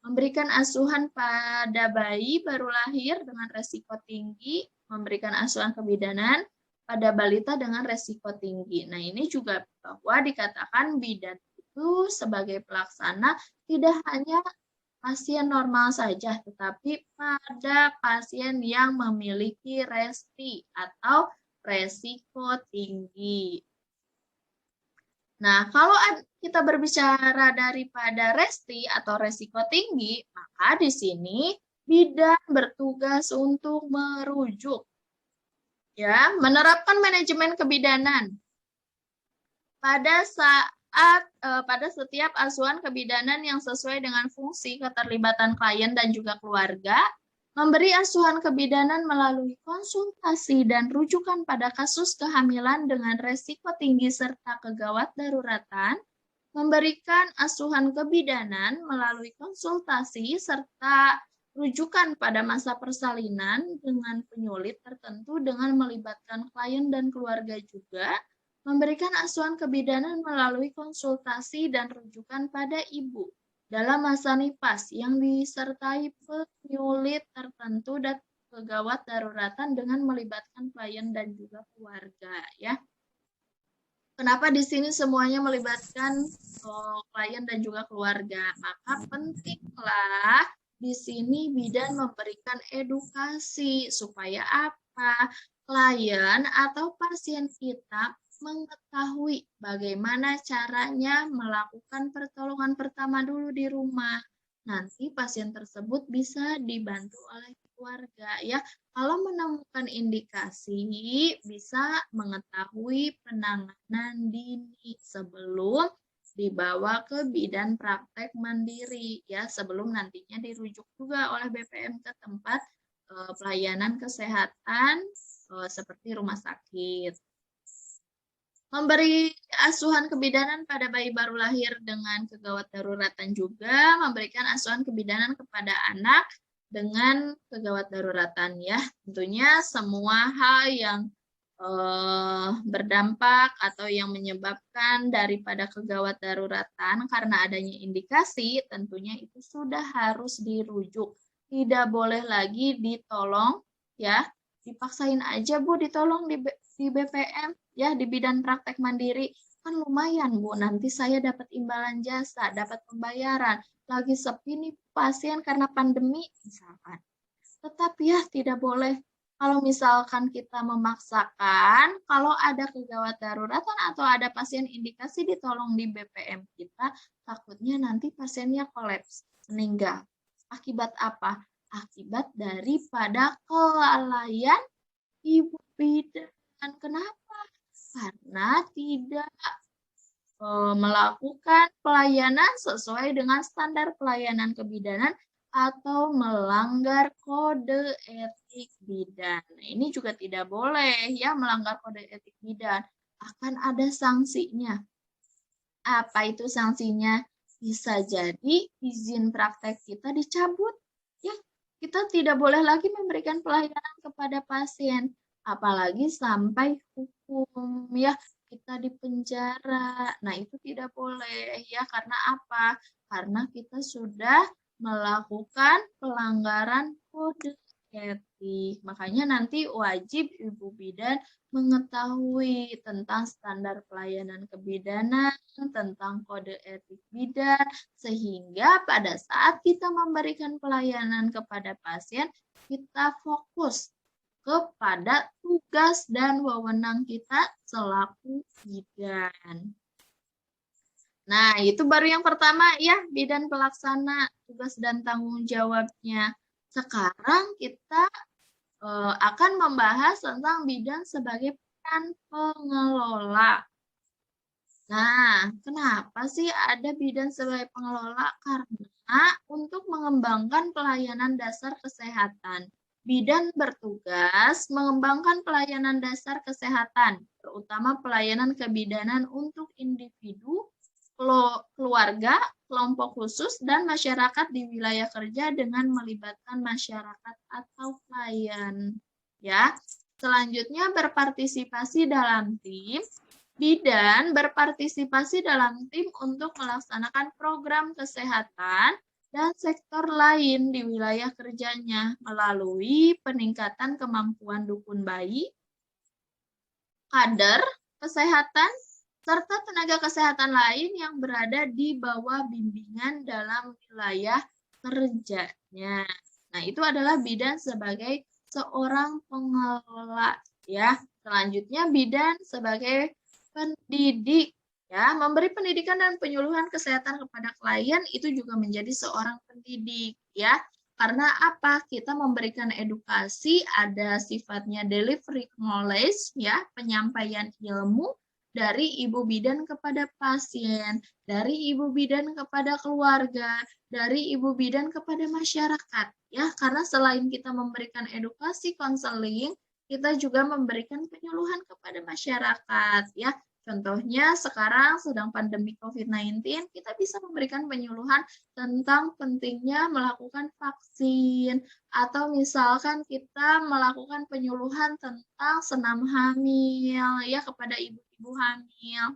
Memberikan asuhan pada bayi baru lahir dengan resiko tinggi, memberikan asuhan kebidanan pada balita dengan resiko tinggi. Nah, ini juga bahwa dikatakan bidan itu sebagai pelaksana tidak hanya pasien normal saja, tetapi pada pasien yang memiliki resti atau resiko tinggi. Nah, kalau kita berbicara daripada resti atau resiko tinggi, maka di sini bidan bertugas untuk merujuk, ya, menerapkan manajemen kebidanan pada pada setiap asuhan kebidanan yang sesuai dengan fungsi keterlibatan klien dan juga keluarga, memberi asuhan kebidanan melalui konsultasi dan rujukan pada kasus kehamilan dengan resiko tinggi serta kegawat daruratan, memberikan asuhan kebidanan melalui konsultasi serta rujukan pada masa persalinan dengan penyulit tertentu dengan melibatkan klien dan keluarga juga, memberikan asuhan kebidanan melalui konsultasi dan rujukan pada ibu dalam masa nifas yang disertai penyulit tertentu dan kegawat daruratan dengan melibatkan klien dan juga keluarga ya. Kenapa di sini semuanya melibatkan klien dan juga keluarga? Maka pentinglah di sini bidan memberikan edukasi supaya apa? Klien atau pasien kita mengetahui bagaimana caranya melakukan pertolongan pertama dulu di rumah. Nanti pasien tersebut bisa dibantu oleh keluarga ya. Kalau menemukan indikasi bisa mengetahui penanganan dini sebelum dibawa ke bidan praktek mandiri ya, sebelum nantinya dirujuk juga oleh BPM ke tempat pelayanan kesehatan seperti rumah sakit. Memberi asuhan kebidanan pada bayi baru lahir dengan kegawat daruratan juga, memberikan asuhan kebidanan kepada anak dengan kegawat daruratan ya. Tentunya semua hal yang berdampak atau yang menyebabkan daripada kegawat daruratan karena adanya indikasi, tentunya itu sudah harus dirujuk. Tidak boleh lagi ditolong ya, dipaksain aja Bu ditolong di BPM ya, di bidang praktek mandiri kan lumayan Bu, nanti saya dapat imbalan jasa, dapat pembayaran, lagi sepi nih pasien karena pandemi misalkan. Tetap ya tidak boleh kalau misalkan kita memaksakan, kalau ada kegawat daruratan atau ada pasien indikasi ditolong di BPM kita, takutnya nanti pasiennya kolaps, meninggal. Akibat apa? Akibat daripada kelalaian ibu bidan. Kenapa? Karena tidak melakukan pelayanan sesuai dengan standar pelayanan kebidanan atau melanggar kode etik bidan. Nah, ini juga tidak boleh ya, melanggar kode etik bidan. Akan ada sanksinya. Apa itu sanksinya? Bisa jadi izin praktek kita dicabut. Ya, kita tidak boleh lagi memberikan pelayanan kepada pasien. Apalagi sampai hukum ya, kita dipenjara. Nah, itu tidak boleh ya, karena apa? Karena kita sudah melakukan pelanggaran kode etik. Makanya nanti wajib ibu bidan mengetahui tentang standar pelayanan kebidanan, tentang kode etik bidan, sehingga pada saat kita memberikan pelayanan kepada pasien, kita fokus kepada tugas dan wewenang kita selaku bidan. Nah, itu baru yang pertama ya, bidan pelaksana tugas dan tanggung jawabnya. Sekarang kita akan membahas tentang bidan sebagai peran pengelola. Nah, kenapa sih ada bidan sebagai pengelola? Karena untuk mengembangkan pelayanan dasar kesehatan, bidan bertugas mengembangkan pelayanan dasar kesehatan, terutama pelayanan kebidanan untuk individu, keluarga, kelompok khusus, dan masyarakat di wilayah kerja dengan melibatkan masyarakat atau klien. Ya, selanjutnya berpartisipasi dalam tim. Bidan berpartisipasi dalam tim untuk melaksanakan program kesehatan dan sektor lain di wilayah kerjanya melalui peningkatan kemampuan dukun bayi, kader kesehatan, serta tenaga kesehatan lain yang berada di bawah bimbingan dalam wilayah kerjanya. Nah, itu adalah bidan sebagai seorang pengelola ya. Selanjutnya bidan sebagai pendidik ya, memberi pendidikan dan penyuluhan kesehatan kepada klien itu juga menjadi seorang pendidik ya. Karena apa? Kita memberikan edukasi, ada sifatnya delivery knowledge ya, penyampaian ilmu dari ibu bidan kepada pasien, dari ibu bidan kepada keluarga, dari ibu bidan kepada masyarakat ya. Karena selain kita memberikan edukasi konseling, kita juga memberikan penyuluhan kepada masyarakat ya. Contohnya sekarang sedang pandemi COVID-19, kita bisa memberikan penyuluhan tentang pentingnya melakukan vaksin, atau misalkan kita melakukan penyuluhan tentang senam hamil ya kepada ibu-ibu hamil.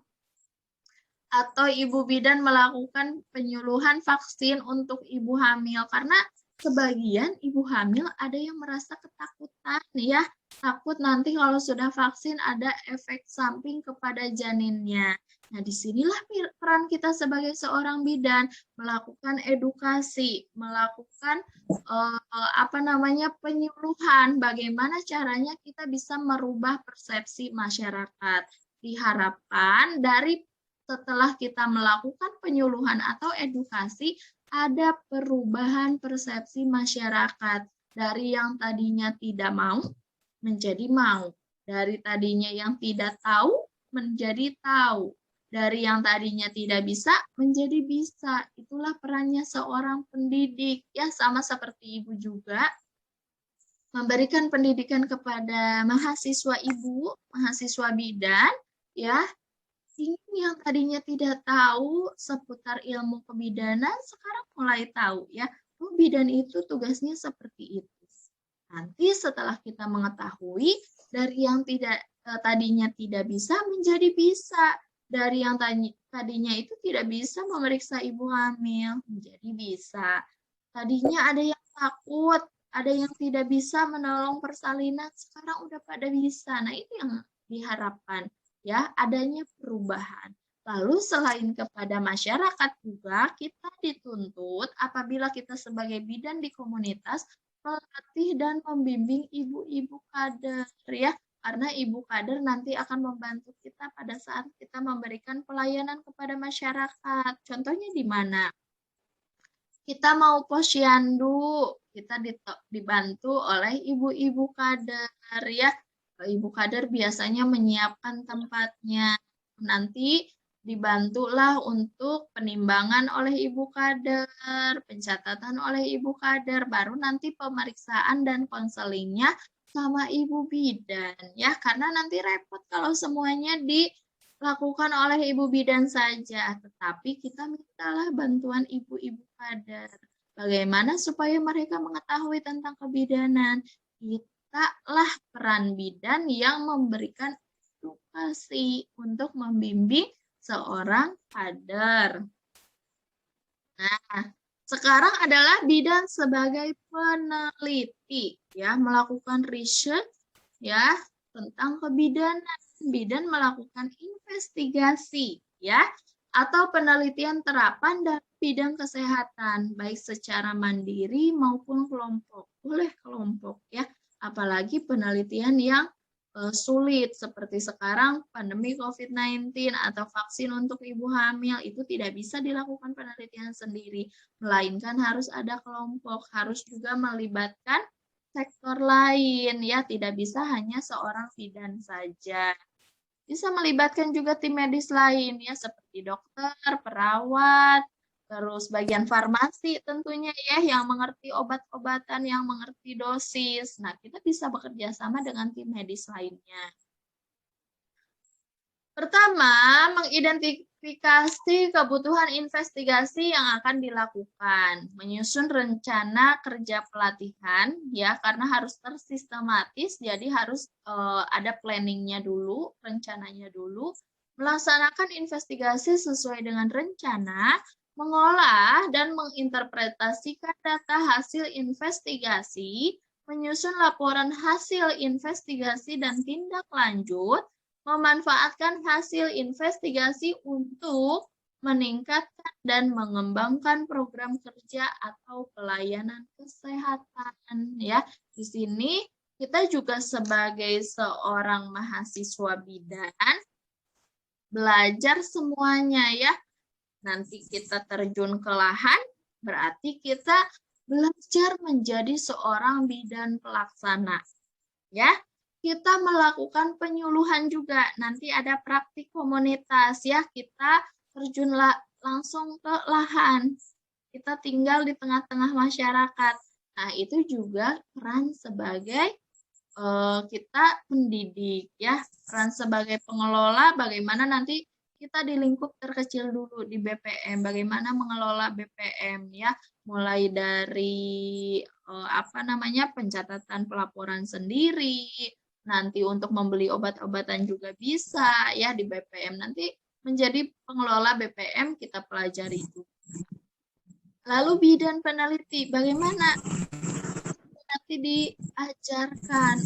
Atau ibu bidan melakukan penyuluhan vaksin untuk ibu hamil, karena sebagian ibu hamil ada yang merasa ketakutan ya, takut nanti kalau sudah vaksin ada efek samping kepada janinnya. Nah, disinilah peran kita sebagai seorang bidan, melakukan edukasi, melakukan penyuluhan, bagaimana caranya kita bisa merubah persepsi masyarakat. Diharapkan dari setelah kita melakukan penyuluhan atau edukasi, ada perubahan persepsi masyarakat dari yang tadinya tidak mau menjadi mau, dari tadinya yang tidak tahu menjadi tahu, dari yang tadinya tidak bisa menjadi bisa. Itulah perannya seorang pendidik ya, sama seperti ibu juga memberikan pendidikan kepada mahasiswa ibu, mahasiswa bidan ya. Ini yang tadinya tidak tahu seputar ilmu kebidanan, sekarang mulai tahu ya. Oh, bidan itu tugasnya seperti itu. Nanti setelah kita mengetahui, dari yang tadinya tidak bisa menjadi bisa. Dari yang tadinya itu tidak bisa memeriksa ibu hamil, menjadi bisa. Tadinya ada yang takut, ada yang tidak bisa menolong persalinan, sekarang udah pada bisa. Nah, itu yang diharapkan. Ya, adanya perubahan. Lalu selain kepada masyarakat juga, kita dituntut apabila kita sebagai bidan di komunitas melatih dan membimbing ibu-ibu kader ya. Karena ibu kader nanti akan membantu kita pada saat kita memberikan pelayanan kepada masyarakat. Contohnya di mana? Kita mau posyandu, kita dibantu oleh ibu-ibu kader ya. Ibu kader biasanya menyiapkan tempatnya. Nanti dibantulah untuk penimbangan oleh ibu kader, pencatatan oleh ibu kader, baru nanti pemeriksaan dan konselingnya sama ibu bidan ya. Karena nanti repot kalau semuanya dilakukan oleh ibu bidan saja, tetapi kita mintalah bantuan ibu-ibu kader. Bagaimana supaya mereka mengetahui tentang kebidanan? Kitalah peran bidan yang memberikan edukasi untuk membimbing seorang kader. Nah, sekarang adalah bidan sebagai peneliti ya, melakukan riset ya tentang kebidanan. Bidan melakukan investigasi ya atau penelitian terapan dalam bidang kesehatan baik secara mandiri maupun kelompok. Boleh kelompok ya, apalagi penelitian yang sulit seperti sekarang pandemi COVID-19 atau vaksin untuk ibu hamil itu tidak bisa dilakukan penelitian sendiri, melainkan harus ada kelompok, harus juga melibatkan sektor lain ya, tidak bisa hanya seorang bidan saja. Bisa melibatkan juga tim medis lain ya seperti dokter, perawat, terus bagian farmasi tentunya ya yang mengerti obat-obatan, yang mengerti dosis. Nah, kita bisa bekerja sama dengan tim medis lainnya. Pertama, mengidentifikasi kebutuhan investigasi yang akan dilakukan, menyusun rencana kerja pelatihan ya karena harus tersistematis, jadi harus ada planningnya dulu, rencananya dulu, melaksanakan investigasi sesuai dengan rencana, mengolah dan menginterpretasikan data hasil investigasi, menyusun laporan hasil investigasi dan tindak lanjut, memanfaatkan hasil investigasi untuk meningkatkan dan mengembangkan program kerja atau pelayanan kesehatan ya. Di sini kita juga sebagai seorang mahasiswa bidan belajar semuanya ya. Nanti kita terjun ke lahan, berarti kita belajar menjadi seorang bidan pelaksana ya. Kita melakukan penyuluhan juga. Nanti ada praktik komunitas ya. Kita terjun langsung ke lahan. Kita tinggal di tengah-tengah masyarakat. Nah, itu juga peran sebagai kita pendidik ya. Peran sebagai pengelola bagaimana nanti kita di lingkup terkecil dulu di BPM. Bagaimana mengelola BPM ya. Mulai dari pencatatan pelaporan sendiri. Nanti untuk membeli obat-obatan juga bisa ya di BPM. Nanti menjadi pengelola BPM kita pelajari itu. Lalu bidan peneliti, bagaimana nanti diajarkan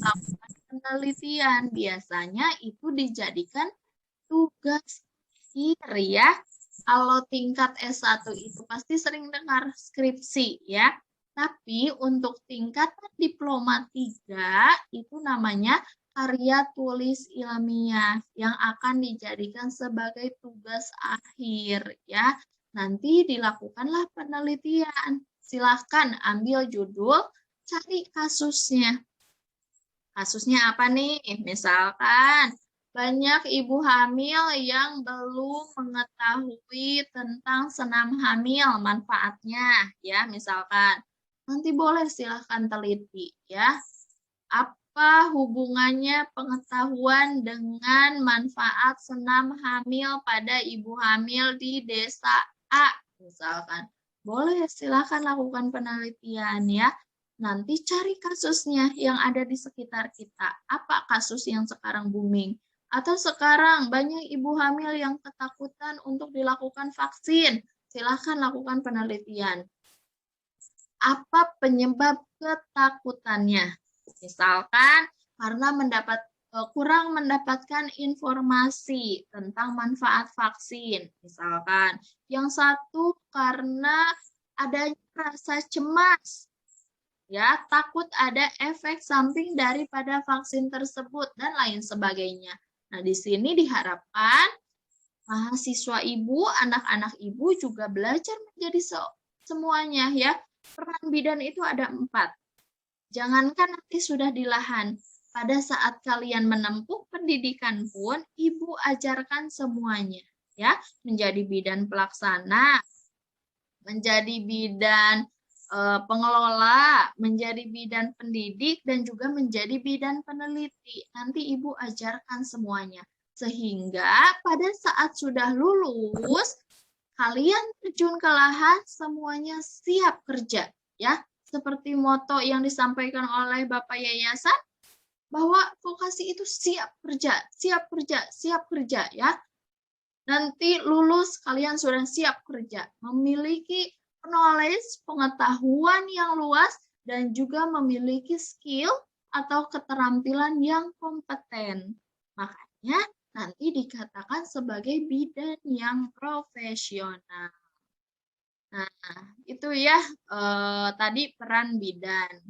melakukan penelitian? Biasanya itu dijadikan tugas akhir ya. Kalau tingkat S1 itu pasti sering dengar skripsi ya. Tapi untuk tingkatan diploma 3 itu namanya karya tulis ilmiah yang akan dijadikan sebagai tugas akhir ya. Nanti dilakukanlah penelitian. Silahkan ambil judul, cari kasusnya. Kasusnya apa nih? Misalkan banyak ibu hamil yang belum mengetahui tentang senam hamil manfaatnya ya, misalkan. Nanti boleh silahkan teliti ya. Apa hubungannya pengetahuan dengan manfaat senam hamil pada ibu hamil di desa A misalkan. Boleh silahkan lakukan penelitian ya. Nanti cari kasusnya yang ada di sekitar kita. Apa kasus yang sekarang booming? Atau sekarang banyak ibu hamil yang ketakutan untuk dilakukan vaksin. Silahkan lakukan penelitian. Apa penyebab ketakutannya? Misalkan karena kurang mendapatkan informasi tentang manfaat vaksin. Misalkan yang satu karena adanya rasa cemas ya, takut ada efek samping daripada vaksin tersebut dan lain sebagainya. Nah, di sini diharapkan mahasiswa ibu, anak-anak ibu juga belajar menjadi semuanya ya. Peran bidan itu ada 4. Jangankan nanti sudah di lahan, pada saat kalian menempuh pendidikan pun, ibu ajarkan semuanya ya, menjadi bidan pelaksana, menjadi bidan pengelola, menjadi bidan pendidik, dan juga menjadi bidan peneliti. Nanti ibu ajarkan semuanya. Sehingga pada saat sudah lulus, kalian terjun ke lahan semuanya siap kerja. Ya, seperti moto yang disampaikan oleh Bapak Yayasan, bahwa vokasi itu siap kerja, siap kerja, siap kerja ya. Nanti lulus kalian sudah siap kerja, memiliki knowledge, pengetahuan yang luas, dan juga memiliki skill atau keterampilan yang kompeten. Makanya nanti dikatakan sebagai bidan yang profesional. Nah, itu ya tadi peran bidan.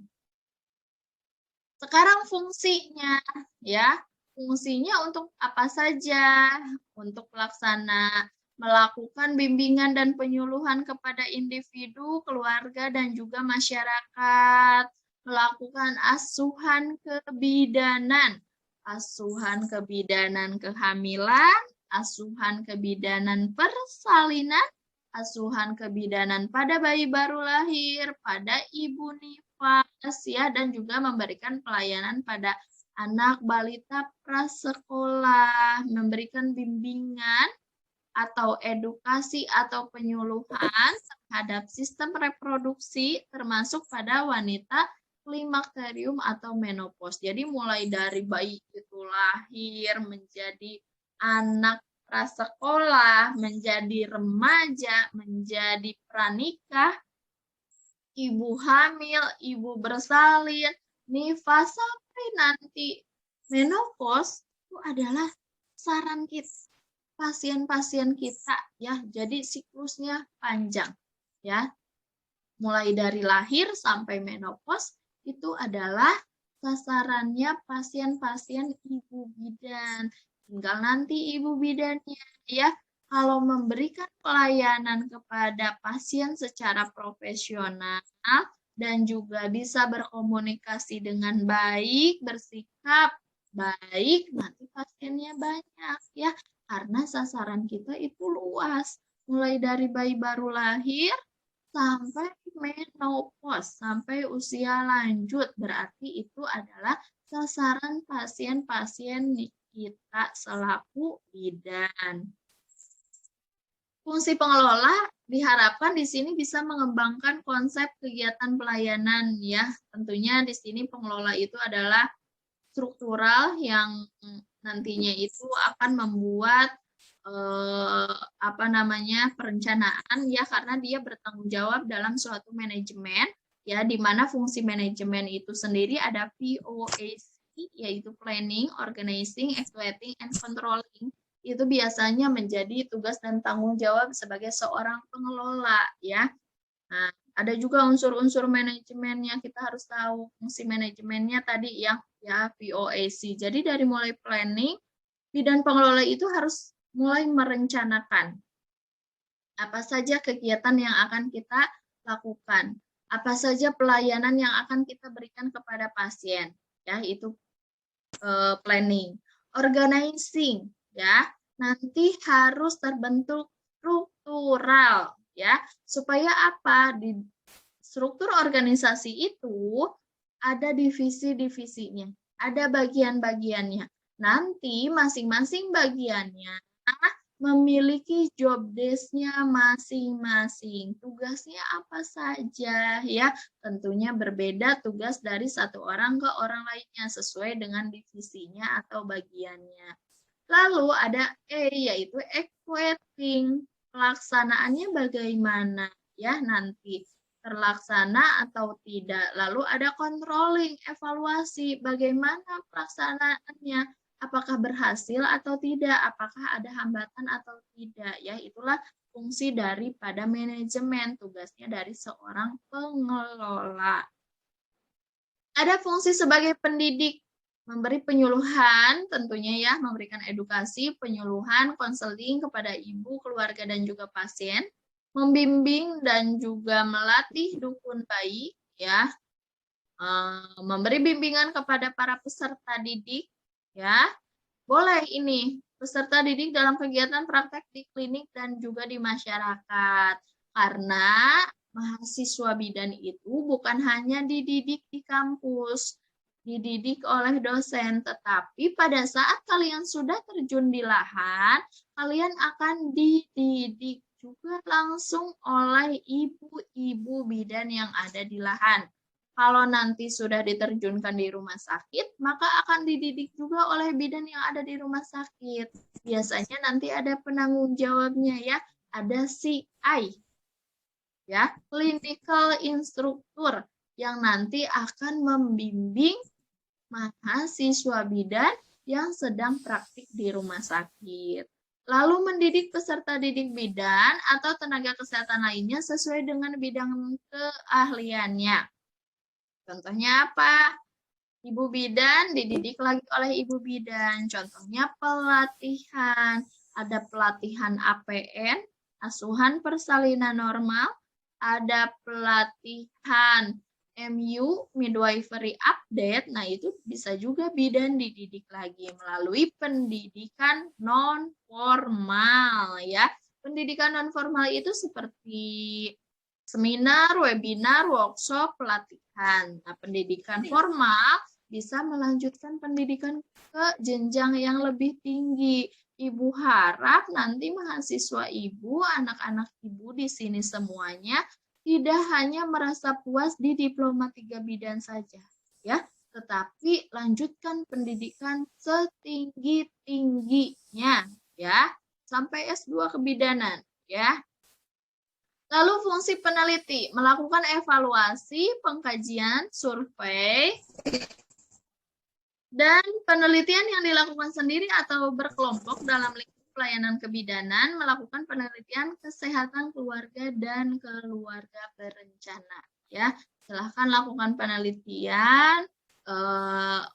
Sekarang fungsinya, ya. Fungsinya untuk apa saja? Untuk pelaksana melakukan bimbingan dan penyuluhan kepada individu, keluarga, dan juga masyarakat. Melakukan asuhan kebidanan. Asuhan kebidanan kehamilan, asuhan kebidanan persalinan, asuhan kebidanan pada bayi baru lahir, pada ibu nifas, ya, dan juga memberikan pelayanan pada anak balita prasekolah, memberikan bimbingan atau edukasi atau penyuluhan terhadap sistem reproduksi termasuk pada wanita klimakterium atau menopause. Jadi mulai dari bayi itu lahir menjadi anak prasekolah, menjadi remaja, menjadi pranikah, ibu hamil, ibu bersalin, nifas, sampai nanti menopause itu adalah saran kita, pasien-pasien kita ya. Jadi siklusnya panjang ya. Mulai dari lahir sampai menopause itu adalah sasarannya pasien-pasien ibu bidan. Tinggal nanti ibu bidannya ya, kalau memberikan pelayanan kepada pasien secara profesional dan juga bisa berkomunikasi dengan baik, bersikap baik, nanti pasiennya banyak ya, karena sasaran kita itu luas. Mulai dari bayi baru lahir sampai menopause, sampai usia lanjut, berarti itu adalah sasaran pasien-pasien kita selaku bidan. Fungsi pengelola diharapkan di sini bisa mengembangkan konsep kegiatan pelayanan ya. Tentunya di sini pengelola itu adalah struktural yang nantinya itu akan membuat perencanaan ya, karena dia bertanggung jawab dalam suatu manajemen ya, di mana fungsi manajemen itu sendiri ada POAC, yaitu planning, organizing, evaluating, and controlling. Itu biasanya menjadi tugas dan tanggung jawab sebagai seorang pengelola ya. Nah, ada juga unsur-unsur manajemennya, kita harus tahu fungsi manajemennya tadi ya POAC. Jadi dari mulai planning, bidan pengelola itu harus mulai merencanakan apa saja kegiatan yang akan kita lakukan, apa saja pelayanan yang akan kita berikan kepada pasien, ya itu planning. Organizing, ya nanti harus terbentuk struktural, ya supaya apa, di struktur organisasi itu ada divisi-divisinya, ada bagian-bagiannya. Nanti masing-masing bagiannya memiliki job desk-nya masing-masing. Tugasnya apa saja ya? Tentunya berbeda tugas dari satu orang ke orang lainnya sesuai dengan divisinya atau bagiannya. Lalu ada yaitu equating. Pelaksanaannya bagaimana ya nanti? Terlaksana atau tidak. Lalu ada controlling, evaluasi, bagaimana pelaksanaannya, apakah berhasil atau tidak, apakah ada hambatan atau tidak, ya itulah fungsi daripada manajemen, tugasnya dari seorang pengelola. Ada fungsi sebagai pendidik, memberi penyuluhan tentunya ya, memberikan edukasi, penyuluhan, konseling kepada ibu, keluarga, dan juga pasien, membimbing dan juga melatih dukun bayi, ya, memberi bimbingan kepada para peserta didik, ya, boleh ini peserta didik dalam kegiatan praktek di klinik dan juga di masyarakat, karena mahasiswa bidan itu bukan hanya dididik di kampus, dididik oleh dosen, tetapi pada saat kalian sudah terjun di lahan, kalian akan dididik juga langsung oleh ibu-ibu bidan yang ada di lahan. Kalau nanti sudah diterjunkan di rumah sakit, maka akan dididik juga oleh bidan yang ada di rumah sakit. Biasanya nanti ada penanggung jawabnya ya, ada CI, ya, clinical instructor yang nanti akan membimbing mahasiswa bidan yang sedang praktik di rumah sakit. Lalu mendidik peserta didik bidan atau tenaga kesehatan lainnya sesuai dengan bidang keahliannya. Contohnya apa? Ibu bidan dididik lagi oleh ibu bidan. Contohnya pelatihan. Ada pelatihan APN, asuhan persalinan normal. Ada pelatihan MU, midwifery update. Nah, itu bisa juga bidan dididik lagi melalui pendidikan non-formal ya. Pendidikan non-formal itu seperti seminar, webinar, workshop, pelatihan. Nah, pendidikan formal bisa melanjutkan pendidikan ke jenjang yang lebih tinggi. Ibu harap nanti mahasiswa ibu, anak-anak ibu di sini semuanya tidak hanya merasa puas di diploma 3 bidan saja, ya, tetapi lanjutkan pendidikan setinggi-tingginya, ya, sampai S2 kebidanan, ya. Lalu fungsi peneliti, melakukan evaluasi, pengkajian, survei, dan penelitian yang dilakukan sendiri atau berkelompok dalam lingkup pelayanan kebidanan, melakukan penelitian kesehatan keluarga dan keluarga berencana. Ya, silahkan lakukan penelitian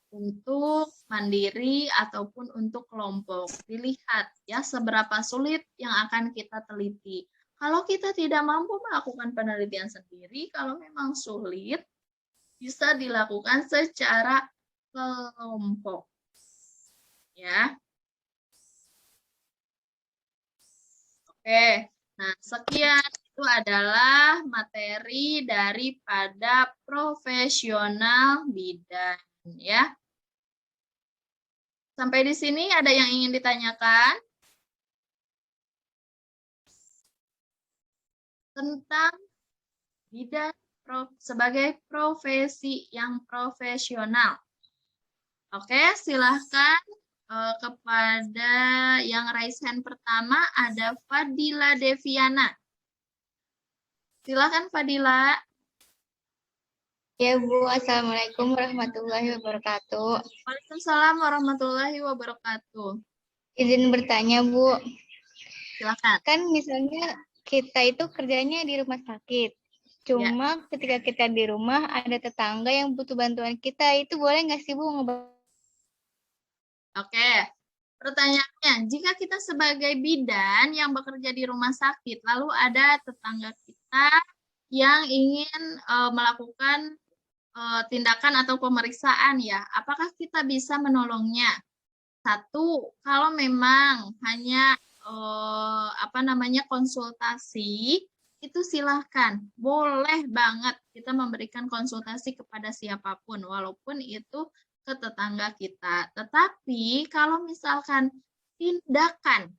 untuk mandiri ataupun untuk kelompok. Dilihat ya seberapa sulit yang akan kita teliti. Kalau kita tidak mampu melakukan penelitian sendiri, kalau memang sulit, bisa dilakukan secara kelompok. Ya. Oke, nah sekian itu adalah materi daripada profesional bidan. Ya. Sampai di sini ada yang ingin ditanyakan? Tentang bidan sebagai profesi yang profesional. Oke, silahkan kepada yang raise hand pertama ada Fadila Deviana. Silahkan Fadila. Ya Bu, Assalamualaikum warahmatullahi wabarakatuh. Waalaikumsalam warahmatullahi wabarakatuh. Izin bertanya Bu. Silahkan. Kan misalnya kita itu kerjanya di rumah sakit. Cuma ketika kita di rumah ada tetangga yang butuh bantuan kita, itu boleh nggak sih Bu? Oke, pertanyaannya, jika kita sebagai bidan yang bekerja di rumah sakit, lalu ada tetangga kita yang ingin melakukan tindakan atau pemeriksaan ya, apakah kita bisa menolongnya? Satu, kalau memang hanya konsultasi, itu silahkan, boleh banget kita memberikan konsultasi kepada siapapun, walaupun itu ke tetangga kita. Tetapi kalau misalkan tindakan,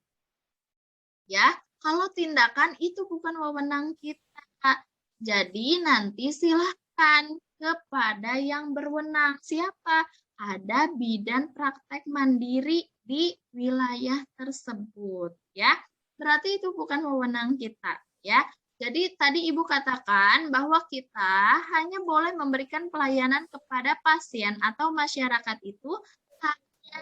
ya, kalau tindakan itu bukan wewenang kita. Jadi nanti silahkan kepada yang berwenang. Siapa? Ada bidan praktek mandiri di wilayah tersebut, ya. Berarti itu bukan wewenang kita, ya. Jadi tadi Ibu katakan bahwa kita hanya boleh memberikan pelayanan kepada pasien atau masyarakat itu hanya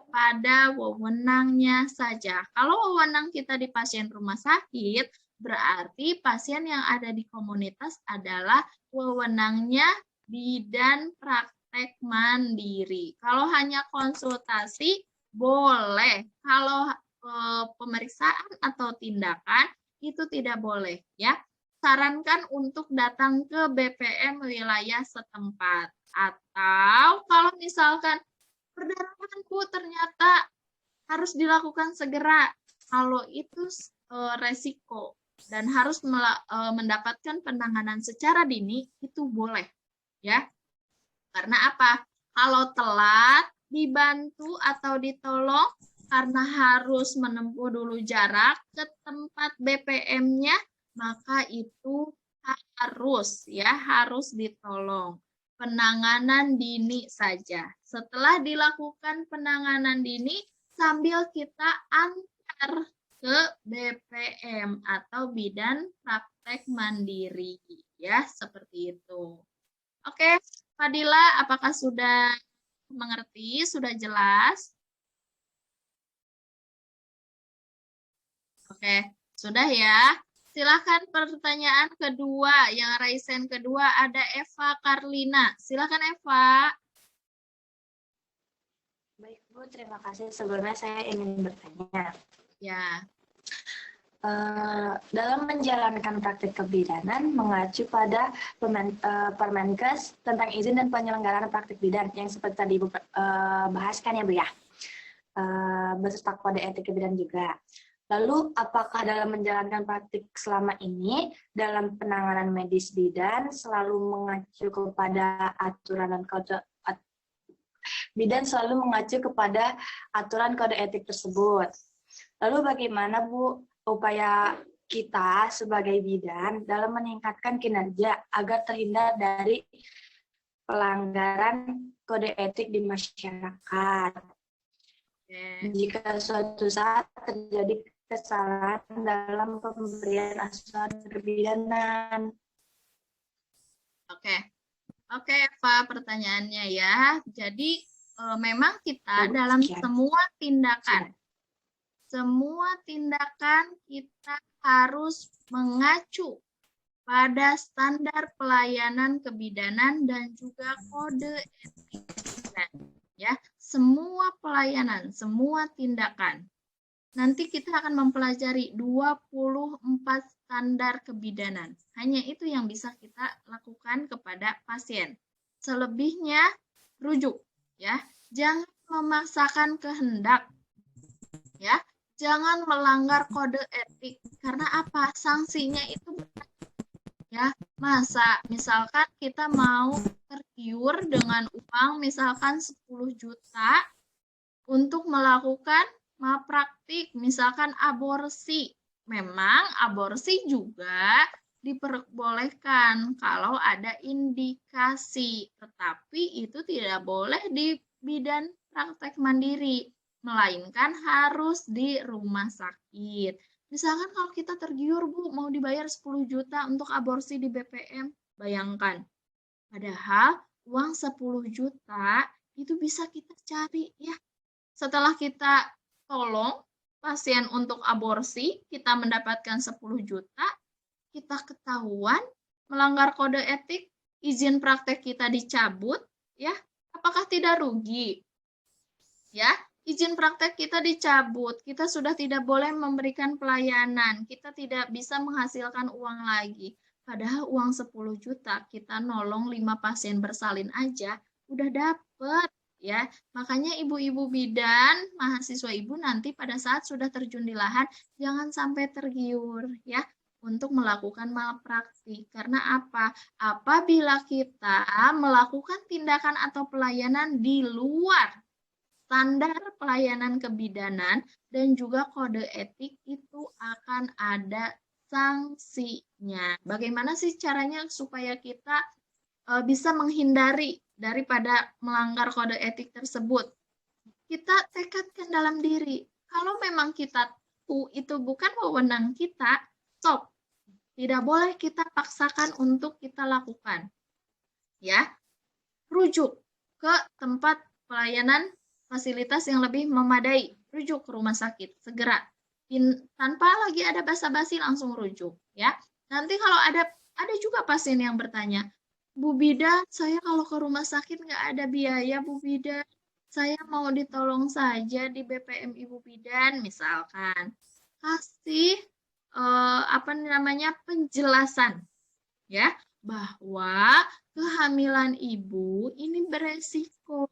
pada wewenangnya saja. Kalau wewenang kita di pasien rumah sakit, berarti pasien yang ada di komunitas adalah wewenangnya bidan praktek mandiri. Kalau hanya konsultasi boleh. Kalau pemeriksaan atau tindakan itu tidak boleh ya. Sarankan untuk datang ke BPM wilayah setempat. Atau kalau misalkan perdarahan Bu ternyata harus dilakukan segera. Kalau itu resiko dan harus mendapatkan penanganan secara dini itu boleh ya. Karena apa? Kalau telat dibantu atau ditolong karena harus menempuh dulu jarak ke tempat BPM-nya, maka itu harus ditolong. Penanganan dini saja. Setelah dilakukan penanganan dini, sambil kita antar ke BPM atau bidan praktek mandiri. Ya, seperti itu. Oke, Fadila, apakah sudah mengerti? Sudah jelas? Oke, sudah ya. Silakan pertanyaan kedua, yang raisen kedua ada Eva Karlina. Silakan Eva. Baik Bu, terima kasih. Sebelumnya saya ingin bertanya. Ya. Dalam menjalankan praktik kebidanan mengacu pada Permenkes tentang izin dan penyelenggaraan praktik bidan yang seperti tadi Ibu bahaskan ya Bu ya, beserta kode etik kebidanan juga. Lalu apakah dalam menjalankan praktik selama ini dalam penanganan medis bidan selalu mengacu kepada aturan dan kode bidan selalu mengacu kepada aturan kode etik tersebut? Lalu bagaimana Bu upaya kita sebagai bidan dalam meningkatkan kinerja agar terhindar dari pelanggaran kode etik di masyarakat? Jika suatu saat terjadi kesalahan dalam pemberian asuhan kebidanan. Oke, Eva, pertanyaannya ya. Jadi memang kita dalam semua tindakan kita harus mengacu pada standar pelayanan kebidanan dan juga kode etik kebidanan. Ya, semua pelayanan, semua tindakan. Nanti kita akan mempelajari 24 standar kebidanan. Hanya itu yang bisa kita lakukan kepada pasien. Selebihnya rujuk, ya. Jangan memaksakan kehendak, ya. Jangan melanggar kode etik. Karena apa? Sanksinya itu berat. Ya, masa misalkan kita mau tergiur dengan uang misalkan 10 juta untuk melakukan malpraktik, misalkan aborsi. Memang aborsi juga diperbolehkan kalau ada indikasi, tetapi itu tidak boleh di bidan praktek mandiri, melainkan harus di rumah sakit. Misalkan kalau kita tergiur, Bu, mau dibayar 10 juta untuk aborsi di BPM, bayangkan. Padahal uang 10 juta itu bisa kita cari, ya. Setelah kita tolong pasien untuk aborsi, kita mendapatkan 10 juta, kita ketahuan melanggar kode etik, izin praktek kita dicabut, ya, apakah tidak rugi? Ya, izin praktek kita dicabut, kita sudah tidak boleh memberikan pelayanan, kita tidak bisa menghasilkan uang lagi. Padahal uang 10 juta, kita nolong 5 pasien bersalin aja, udah dapet. Ya, makanya ibu-ibu bidan, mahasiswa ibu nanti pada saat sudah terjun di lahan, jangan sampai tergiur ya untuk melakukan malpraktik. Karena apa? Apabila kita melakukan tindakan atau pelayanan di luar standar pelayanan kebidanan dan juga kode etik, itu akan ada sanksinya. Bagaimana sih caranya supaya kita bisa menghindari daripada melanggar kode etik tersebut? Kita tekadkan dalam diri, kalau memang kita itu bukan wewenang kita, stop. Tidak boleh kita paksakan untuk kita lakukan. Ya, rujuk ke tempat pelayanan fasilitas yang lebih memadai, rujuk ke rumah sakit segera. Tanpa lagi ada basa-basi, langsung rujuk ya. Nanti kalau ada juga pasien yang bertanya, Bu Bidan, saya kalau ke rumah sakit nggak ada biaya, Bu Bidan. Saya mau ditolong saja di BPM Ibu Bidan, misalkan. Kasih apa namanya penjelasan, ya, bahwa kehamilan ibu ini beresiko.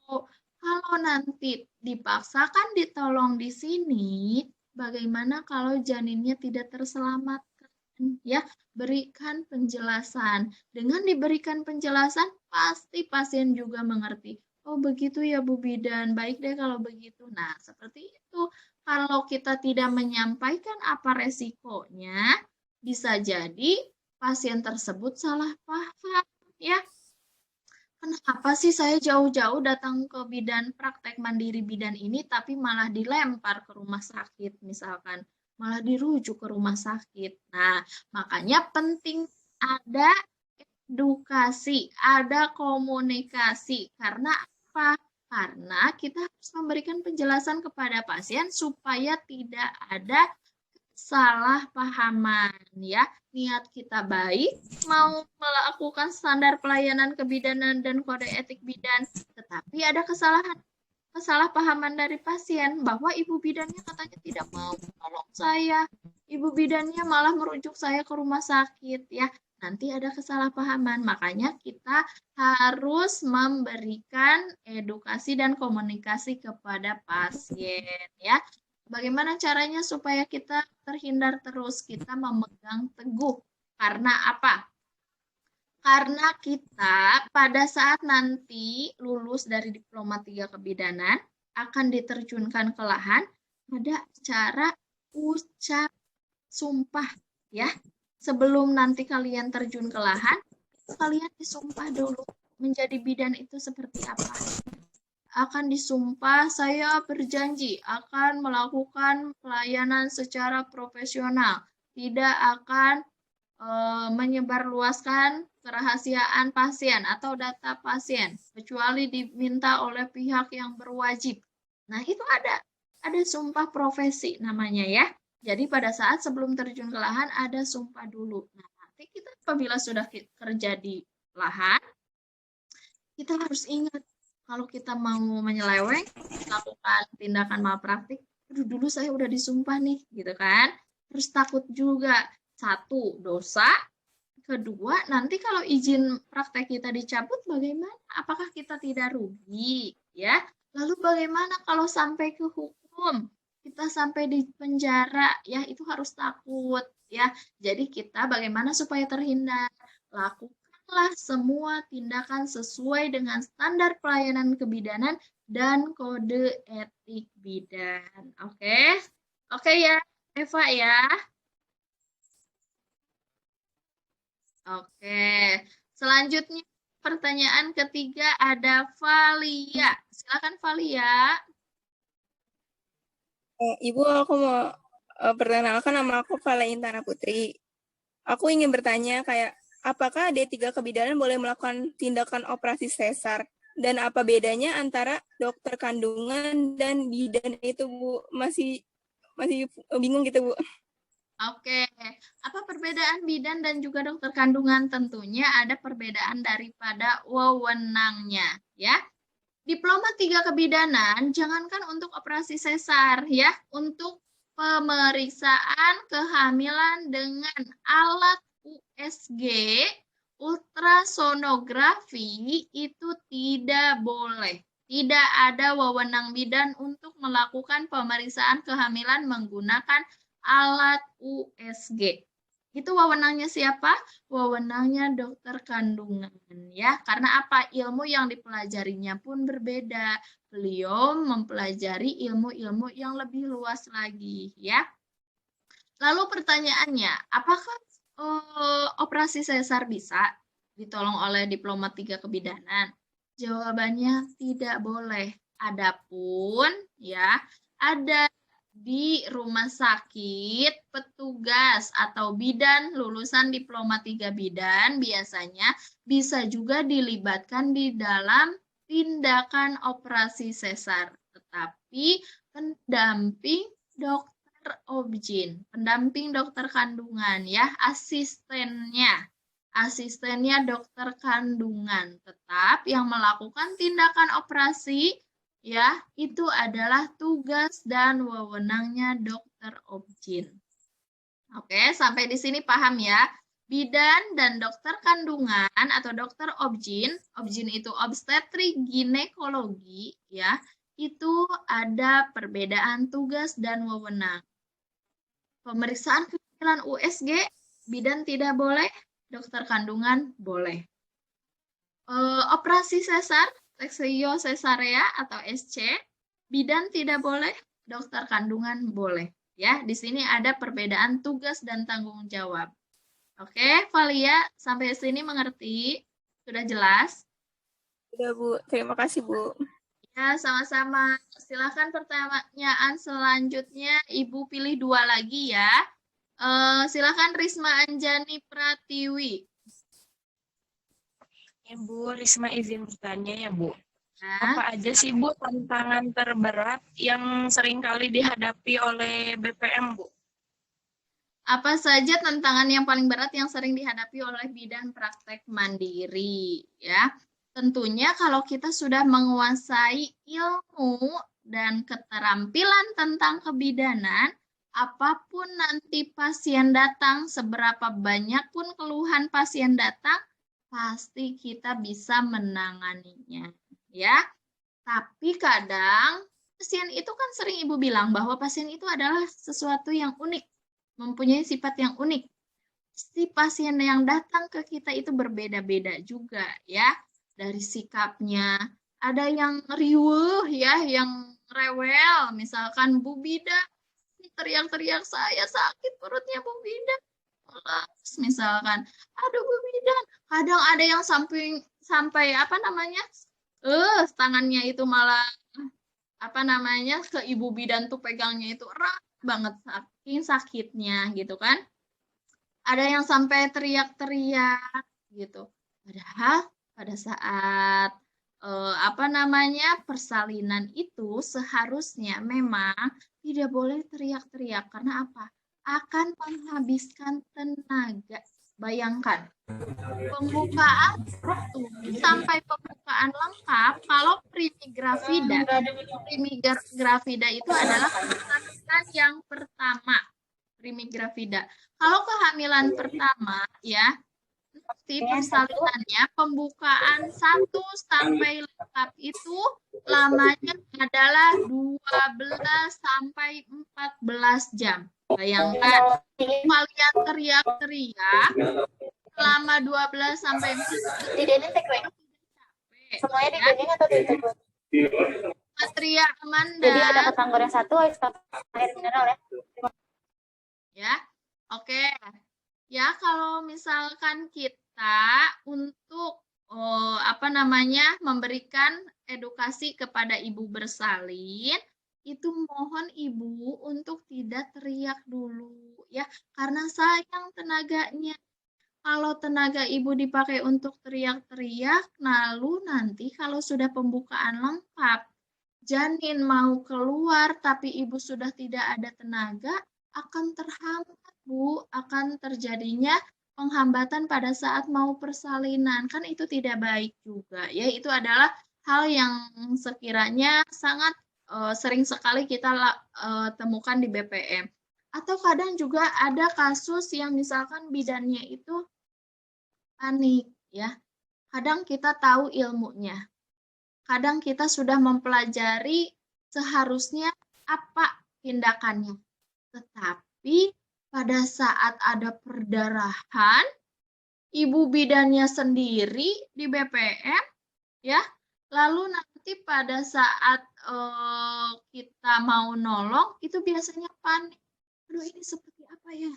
Kalau nanti dipaksakan ditolong di sini, bagaimana kalau janinnya tidak terselamatkan? Ya, berikan penjelasan. Dengan diberikan penjelasan, pasti pasien juga mengerti. Oh, begitu ya Bu Bidan. Baik deh kalau begitu. Nah, seperti itu. Kalau kita tidak menyampaikan apa resikonya, bisa jadi pasien tersebut salah paham, ya. Kenapa sih saya jauh-jauh datang ke bidan praktek mandiri bidan ini tapi malah dilempar ke rumah sakit misalkan, malah dirujuk ke rumah sakit. Nah, makanya penting ada edukasi, ada komunikasi. Karena apa? Karena kita harus memberikan penjelasan kepada pasien supaya tidak ada salah pahaman, ya. Niat kita baik, mau melakukan standar pelayanan kebidanan dan kode etik bidan, tetapi ada kesalahpahaman dari pasien bahwa ibu bidannya katanya tidak mau menolong saya, ibu bidannya malah merujuk saya ke rumah sakit, ya. Nanti ada kesalahpahaman, makanya kita harus memberikan edukasi dan komunikasi kepada pasien, ya. Bagaimana caranya supaya kita terhindar terus? Kita memegang teguh. Karena apa? Karena kita pada saat nanti lulus dari diploma 3 kebidanan akan diterjunkan ke lahan, ada cara ucap sumpah, ya. Sebelum nanti kalian terjun ke lahan, kalian disumpah dulu menjadi bidan itu seperti apa. Akan disumpah, saya berjanji akan melakukan pelayanan secara profesional, tidak akan menyebarluaskan kerahasiaan pasien atau data pasien, kecuali diminta oleh pihak yang berwajib. Nah, itu ada sumpah profesi namanya, ya. Jadi pada saat sebelum terjun ke lahan ada sumpah dulu. Nah, nanti kita apabila sudah kerja di lahan, kita harus ingat kalau kita mau menyeleweng, melakukan tindakan malpraktik, aduh dulu saya udah disumpah nih, gitu kan. Terus takut juga, satu, dosa, kedua, nanti kalau izin praktek kita dicabut bagaimana? Apakah kita tidak rugi, ya? Lalu bagaimana kalau sampai ke hukum? Kita sampai di penjara, ya, itu harus takut, ya. Jadi kita bagaimana supaya terhindar? Lakukanlah semua tindakan sesuai dengan standar pelayanan kebidanan dan kode etik bidan. Oke? Oke ya, Eva ya. Oke, selanjutnya pertanyaan ketiga ada Valia. Silakan Valia. Ibu, aku mau perkenalkan, nama aku Vala Intana Putri. Aku ingin bertanya kayak, apakah D3 kebidanan boleh melakukan tindakan operasi sesar? Dan apa bedanya antara dokter kandungan dan bidan itu, Bu? Masih bingung gitu, Bu. Oke, apa perbedaan bidan dan juga dokter kandungan? Tentunya ada perbedaan daripada wewenangnya, ya. Diploma 3 kebidanan, jangankan untuk operasi sesar, ya, untuk pemeriksaan kehamilan dengan alat USG, ultrasonografi, itu tidak boleh. Tidak ada wewenang bidan untuk melakukan pemeriksaan kehamilan menggunakan alat USG. Itu wewenangnya siapa? Wewenangnya dokter kandungan, ya. Karena apa? Ilmu yang dipelajarinya pun berbeda. Beliau mempelajari ilmu-ilmu yang lebih luas lagi, ya. Lalu pertanyaannya, apakah operasi sesar bisa ditolong oleh diploma 3 kebidanan? Jawabannya tidak boleh. Adapun, ya, ada di rumah sakit, petugas atau bidan lulusan diploma 3 bidan biasanya bisa juga dilibatkan di dalam tindakan operasi sesar. Tetapi pendamping dokter obgyn, pendamping dokter kandungan, ya, asistennya. asistennya dokter kandungan. Tetap yang melakukan tindakan operasi ya, itu adalah tugas dan wewenangnya dokter obgyn. Oke, sampai di sini paham ya? Bidan dan dokter kandungan atau dokter obgyn itu obstetrik ginekologi ya, itu ada perbedaan tugas dan wewenang. Pemeriksaan kehamilan USG, bidan tidak boleh, dokter kandungan boleh. Operasi sesar, seksio sesarea atau SC, bidan tidak boleh, dokter kandungan boleh. Ya, di sini ada perbedaan tugas dan tanggung jawab. Oke, Valia, sampai sini mengerti? Sudah jelas? Sudah, Bu. Terima kasih, Bu. Ya, sama-sama. Silakan pertanyaan selanjutnya, Ibu pilih 2 lagi ya. Silakan Risma Anjani Pratiwi. Ibu Risma izin bertanya ya, Bu. Nah, Apa aja sih, Bu, tantangan terberat yang seringkali dihadapi oleh BPM, Bu? apa saja tantangan yang paling berat yang sering dihadapi oleh bidan praktek mandiri? Ya, tentunya kalau kita sudah menguasai ilmu dan keterampilan tentang kebidanan, apapun nanti pasien datang, seberapa banyak pun keluhan pasien datang, pasti kita bisa menanganinya. Ya, tapi kadang pasien itu kan sering Ibu bilang bahwa pasien itu adalah sesuatu yang unik, mempunyai sifat yang unik. Si pasien yang datang ke kita itu berbeda-beda juga ya, dari sikapnya. Ada yang riuh ya, yang rewel, misalkan Bu Bida teriak-teriak, saya sakit perutnya Bu Bida. Misalkan, aduh Bu Bida. Kadang ada yang sampai apa namanya? Tangannya itu malah apa namanya? Ke Ibu Bidan tuh pegangnya itu erat banget saking sakitnya gitu kan. Ada yang sampai teriak-teriak gitu. Padahal pada saat apa namanya persalinan itu seharusnya memang tidak boleh teriak-teriak karena apa? Akan menghabiskan tenaga. Bayangkan, pembukaan sampai pembukaan lengkap kalau primigravida itu adalah kehamilan yang pertama, primigravida. Kalau kehamilan pertama ya, nanti persalinannya pembukaan 1 sampai lengkap itu lamanya adalah 12 sampai 14 jam. Bayangkan, kalian teriak-teriak selama 12 sampai 14 jam. Semuanya digoreng atau ditutup? Teriak Amanda. Jadi ada kentang goreng 1, air mineral ya. Ya, oke. Ya, kalau misalkan kita untuk apa namanya memberikan edukasi kepada ibu bersalin, itu mohon ibu untuk tidak teriak dulu ya, karena sayang tenaganya. Kalau tenaga ibu dipakai untuk teriak-teriak, lalu nanti kalau sudah pembukaan lengkap, janin mau keluar tapi ibu sudah tidak ada tenaga, akan terhambat, Bu. Akan terjadinya penghambatan pada saat mau persalinan. Kan itu tidak baik juga. Ya, itu adalah hal yang sekiranya sangat sering sekali kita temukan di BPM. Atau kadang juga ada kasus yang misalkan bidannya itu panik ya. Kadang kita tahu ilmunya. Kadang kita sudah mempelajari seharusnya apa tindakannya. Tetapi pada saat ada perdarahan, ibu bidannya sendiri di BPM ya. Lalu nanti pada saat kita mau nolong itu biasanya panik. Aduh, ini seperti apa ya?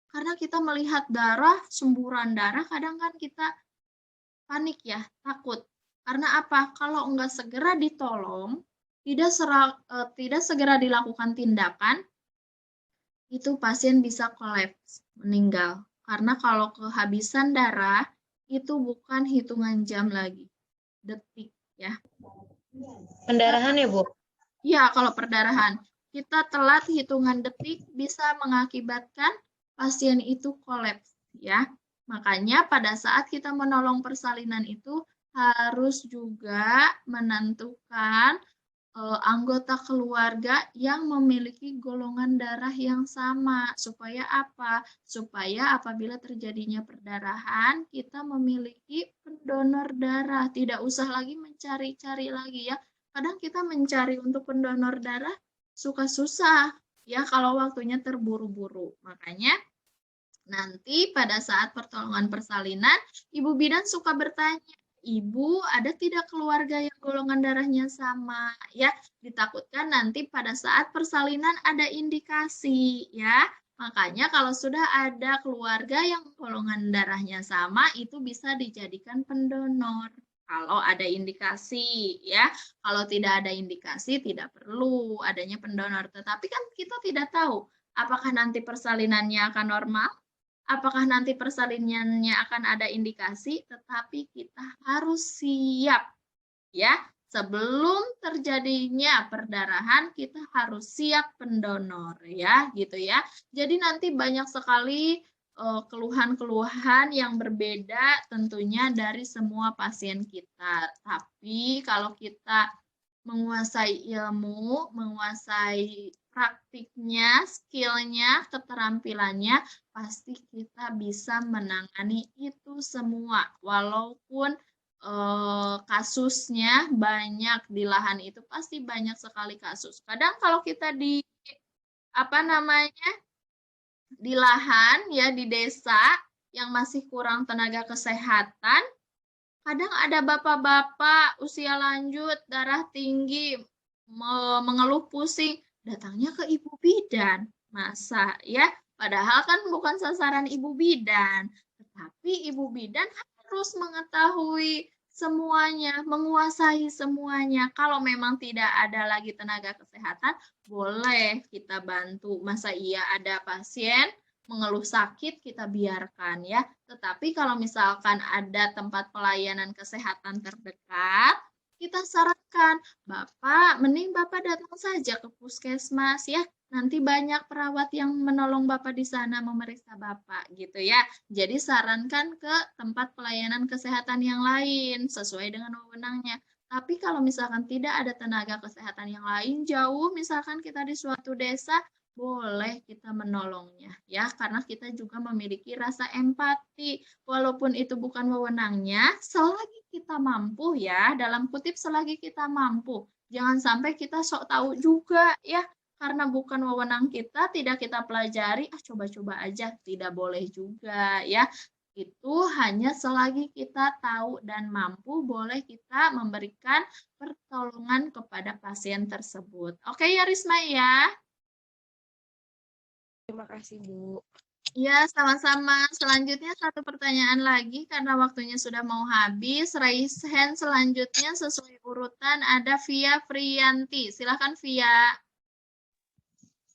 Karena kita melihat darah, semburan darah, kadang kan kita panik ya, takut. Karena apa? Kalau enggak segera ditolong, tidak segera dilakukan tindakan, itu pasien bisa kolaps, meninggal. Karena kalau kehabisan darah, itu bukan hitungan jam lagi, detik ya. Pendarahan ya, Bu? Ya, kalau perdarahan. Kita telat hitungan detik bisa mengakibatkan pasien itu kolaps ya. Makanya pada saat kita menolong persalinan itu harus juga menentukan anggota keluarga yang memiliki golongan darah yang sama. Supaya apa? Supaya apabila terjadinya perdarahan, kita memiliki pendonor darah. Tidak usah lagi mencari-cari lagi ya. Kadang kita mencari untuk pendonor darah suka susah ya kalau waktunya terburu-buru. Makanya nanti pada saat pertolongan persalinan, Ibu bidan suka bertanya, Ibu, ada tidak keluarga yang golongan darahnya sama? Ya, ditakutkan nanti pada saat persalinan ada indikasi, ya. Makanya kalau sudah ada keluarga yang golongan darahnya sama, itu bisa dijadikan pendonor. Kalau ada indikasi, ya. Kalau tidak ada indikasi, tidak perlu adanya pendonor. Tetapi kan kita tidak tahu, apakah nanti persalinannya akan normal, apakah nanti persalinannya akan ada indikasi, tetapi kita harus siap ya. Sebelum terjadinya perdarahan, kita harus siap pendonor ya, gitu ya. Jadi nanti banyak sekali keluhan-keluhan yang berbeda tentunya dari semua pasien kita. Tapi kalau kita menguasai ilmu, menguasai praktiknya, skillnya, keterampilannya, pasti kita bisa menangani itu semua. Walaupun kasusnya banyak di lahan itu, pasti banyak sekali kasus. Kadang kalau kita di di lahan ya, di desa yang masih kurang tenaga kesehatan, kadang ada bapak-bapak usia lanjut, darah tinggi, mengeluh pusing, datangnya ke ibu bidan. Masa ya? Padahal kan bukan sasaran ibu bidan. Tetapi ibu bidan harus mengetahui semuanya, menguasai semuanya. Kalau memang tidak ada lagi tenaga kesehatan, boleh kita bantu. Masa iya ada pasien mengeluh sakit, kita biarkan ya. Tetapi kalau misalkan ada tempat pelayanan kesehatan terdekat, kita sarankan, Bapak, mending Bapak datang saja ke puskesmas ya. Nanti banyak perawat yang menolong Bapak di sana memeriksa Bapak gitu ya. Jadi sarankan ke tempat pelayanan kesehatan yang lain sesuai dengan wewenangnya. Tapi kalau misalkan tidak ada tenaga kesehatan yang lain jauh, misalkan kita di suatu desa, boleh kita menolongnya ya, karena kita juga memiliki rasa empati. Walaupun itu bukan wewenangnya, selagi kita mampu ya, dalam kutip selagi kita mampu. Jangan sampai kita sok tahu juga ya, karena bukan wewenang kita, tidak kita pelajari, coba-coba aja, tidak boleh juga ya. Itu hanya selagi kita tahu dan mampu, boleh kita memberikan pertolongan kepada pasien tersebut. Oke ya Risma ya. Terima kasih, Bu. Ya, sama-sama. Selanjutnya satu pertanyaan lagi karena waktunya sudah mau habis. Raise hand selanjutnya sesuai urutan ada Via Friyanti. Silakan Via.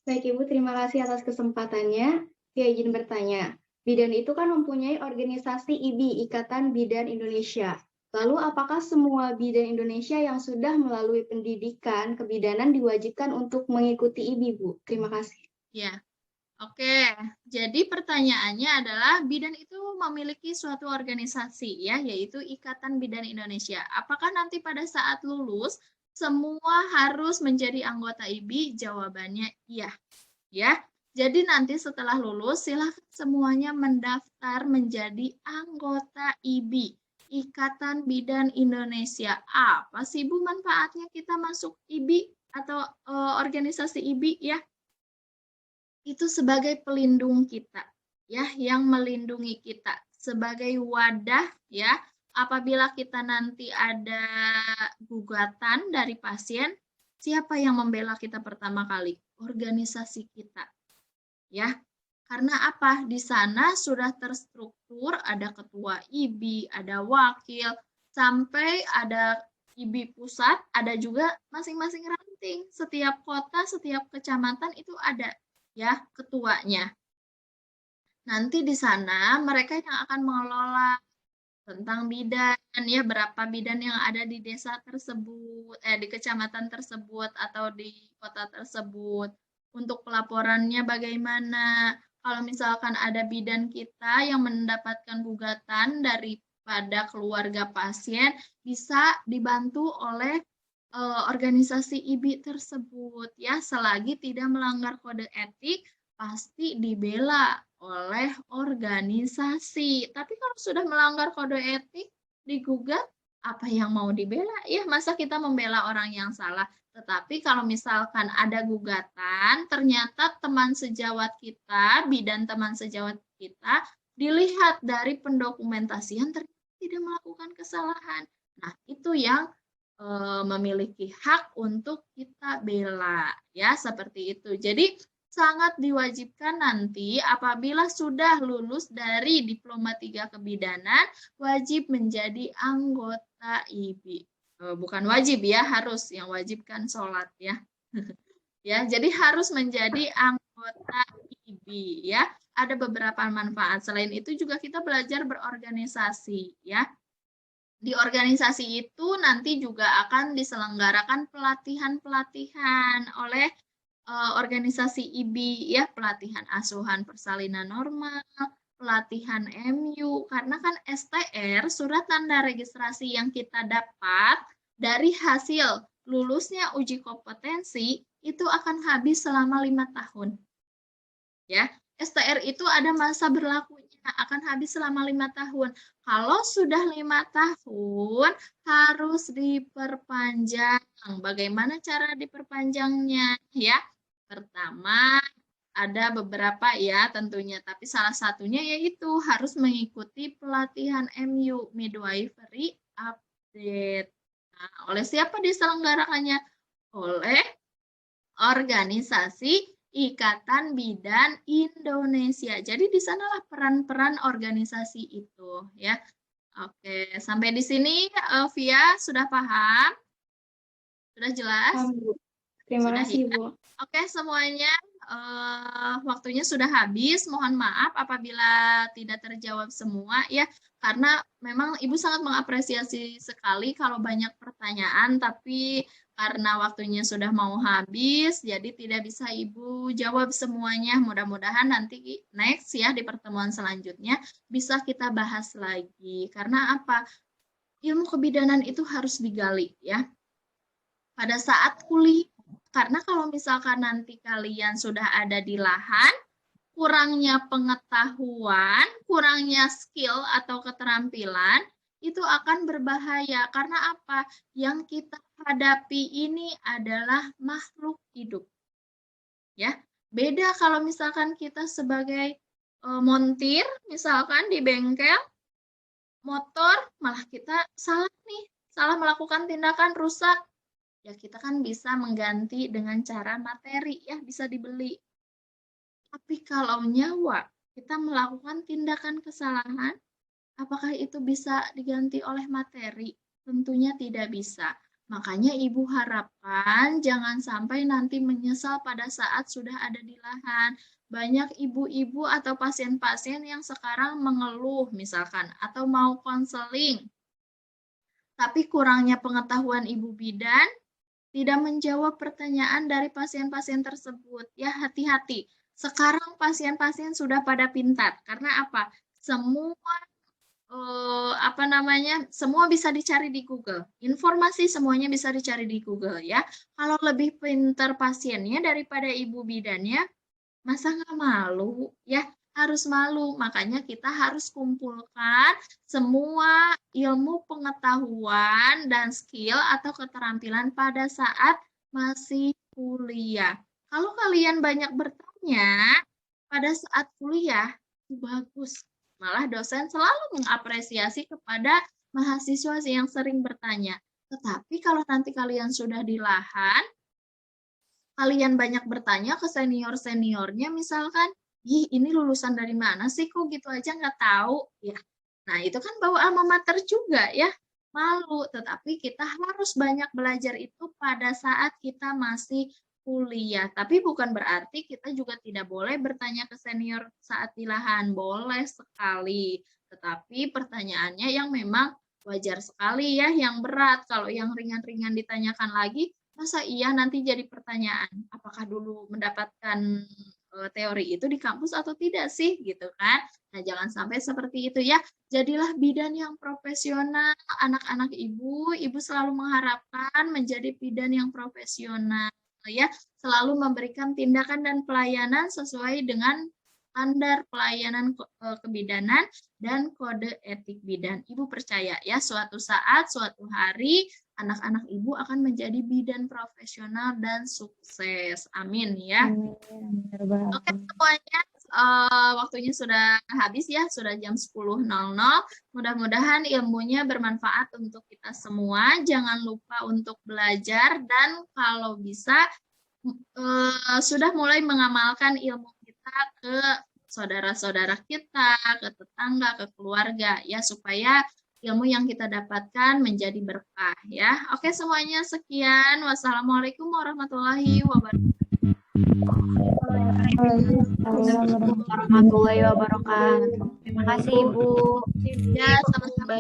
Baik Ibu, terima kasih atas kesempatannya. Saya izin bertanya, bidan itu kan mempunyai organisasi IBI, Ikatan Bidan Indonesia. Lalu apakah semua bidan Indonesia yang sudah melalui pendidikan kebidanan diwajibkan untuk mengikuti IBI, Bu? Terima kasih. Ya. Oke, jadi pertanyaannya adalah bidan itu memiliki suatu organisasi ya, yaitu Ikatan Bidan Indonesia. Apakah nanti pada saat lulus semua harus menjadi anggota IBI? Jawabannya iya. Ya. Jadi nanti setelah lulus silakan semuanya mendaftar menjadi anggota IBI, Ikatan Bidan Indonesia. Apa sih Bu manfaatnya kita masuk IBI atau organisasi IBI ya? Itu sebagai pelindung kita ya, yang melindungi kita sebagai wadah ya, apabila kita nanti ada gugatan dari pasien, siapa yang membela kita pertama kali? Organisasi kita ya. Karena apa? Di sana sudah terstruktur, ada ketua IBI, ada wakil, sampai ada IBI pusat, ada juga masing-masing ranting. Setiap kota, setiap kecamatan itu ada ya ketuanya. Nanti di sana mereka yang akan mengelola tentang bidan ya, berapa bidan yang ada di desa tersebut, di kecamatan tersebut atau di kota tersebut. Untuk pelaporannya bagaimana? kalau misalkan ada bidan kita yang mendapatkan gugatan daripada keluarga pasien, bisa dibantu oleh organisasi IBI tersebut ya, selagi tidak melanggar kode etik pasti dibela oleh organisasi. Tapi kalau sudah melanggar kode etik digugat, apa yang mau dibela ya? Masa kita membela orang yang salah? Tetapi kalau misalkan ada gugatan, ternyata teman sejawat kita, bidan teman sejawat kita, dilihat dari pendokumentasian ternyata tidak melakukan kesalahan. Nah, itu yang memiliki hak untuk kita bela, ya, seperti itu. Jadi, sangat diwajibkan nanti apabila sudah lulus dari Diploma 3 Kebidanan, wajib menjadi anggota IBI. Bukan wajib ya, harus. Yang wajib kan sholat ya. Ya, jadi harus menjadi anggota IBI ya. Ada beberapa manfaat. Selain itu juga kita belajar berorganisasi ya. Di organisasi itu nanti juga akan diselenggarakan pelatihan-pelatihan oleh organisasi IBI ya, pelatihan asuhan persalinan normal, pelatihan MU, karena kan STR, surat tanda registrasi yang kita dapat dari hasil lulusnya uji kompetensi, itu akan habis selama 5 tahun. Ya, STR itu ada masa berlakunya, akan habis selama 5 tahun. Kalau sudah 5 tahun, harus diperpanjang. Bagaimana cara diperpanjangnya? Ya, pertama, ada beberapa ya tentunya, tapi salah satunya yaitu harus mengikuti pelatihan MU, Midwifery Update. Nah, oleh siapa diselenggarakannya? Oleh organisasi Ikatan Bidan Indonesia. Jadi di sanalah peran-peran organisasi itu ya. Oke, sampai di sini Via sudah paham? Sudah jelas? Terima Sudah kasih, ya? Bu. Oke, semuanya waktunya sudah habis. Mohon maaf apabila tidak terjawab semua ya, karena memang Ibu sangat mengapresiasi sekali kalau banyak pertanyaan, tapi karena waktunya sudah mau habis, jadi tidak bisa Ibu jawab semuanya. Mudah-mudahan nanti next ya di pertemuan selanjutnya bisa kita bahas lagi. Karena apa? Ilmu kebidanan itu harus digali ya. Pada saat kuliah, karena kalau misalkan nanti kalian sudah ada di lahan, kurangnya pengetahuan, kurangnya skill atau keterampilan, itu akan berbahaya. Karena apa? Yang kita hadapi ini adalah makhluk hidup. Ya, beda kalau misalkan kita sebagai montir, misalkan di bengkel, motor, malah kita salah nih, salah melakukan tindakan rusak. Ya kita kan bisa mengganti dengan cara materi ya, bisa dibeli. Tapi kalau nyawa kita melakukan tindakan kesalahan, apakah itu bisa diganti oleh materi? Tentunya tidak bisa. Makanya Ibu harapkan jangan sampai nanti menyesal pada saat sudah ada di lahan. Banyak ibu-ibu atau pasien-pasien yang sekarang mengeluh misalkan atau mau konseling. Tapi kurangnya pengetahuan ibu bidan tidak menjawab pertanyaan dari pasien-pasien tersebut. Ya, hati-hati. Sekarang pasien-pasien sudah pada pintar. Karena apa? Semua semua bisa dicari di Google. Informasi semuanya bisa dicari di Google ya. Kalau lebih pintar pasiennya daripada ibu bidannya, masa nggak malu ya? Harus malu. Makanya kita harus kumpulkan semua ilmu pengetahuan dan skill atau keterampilan pada saat masih kuliah. Kalau kalian banyak bertanya pada saat kuliah, itu bagus. Malah dosen selalu mengapresiasi kepada mahasiswa yang sering bertanya. Tetapi kalau nanti kalian sudah di lahan, kalian banyak bertanya ke senior-seniornya misalkan, ih ini lulusan dari mana sih kok gitu aja nggak tahu ya. Nah itu kan bawa alma mater juga ya, malu. Tetapi kita harus banyak belajar itu pada saat kita masih kuliah. Tapi bukan berarti kita juga tidak boleh bertanya ke senior saat di lahan, boleh sekali. Tetapi pertanyaannya yang memang wajar sekali ya, yang berat. Kalau yang ringan-ringan ditanyakan lagi, masa iya nanti jadi pertanyaan, apakah dulu mendapatkan teori itu di kampus atau tidak sih gitu kan. Nah, jangan sampai seperti itu ya. Jadilah bidan yang profesional. Anak-anak ibu selalu mengharapkan menjadi bidan yang profesional ya, selalu memberikan tindakan dan pelayanan sesuai dengan standar pelayanan kebidanan dan kode etik bidan. Ibu percaya ya, suatu saat, suatu hari anak-anak ibu akan menjadi bidan profesional dan sukses. Amin ya. Oke semuanya, waktunya sudah habis ya, sudah jam 10.00. Mudah-mudahan ilmunya bermanfaat untuk kita semua. Jangan lupa untuk belajar dan kalau bisa sudah mulai mengamalkan ilmu kita ke saudara-saudara kita, ke tetangga, ke keluarga ya, supaya ilmu yang kita dapatkan menjadi berkah ya. Oke semuanya, sekian. Wassalamualaikum warahmatullahi wabarakatuh. Warahmatullahi wabarakatuh. Terima kasih Ibu. Ya, sama-sama.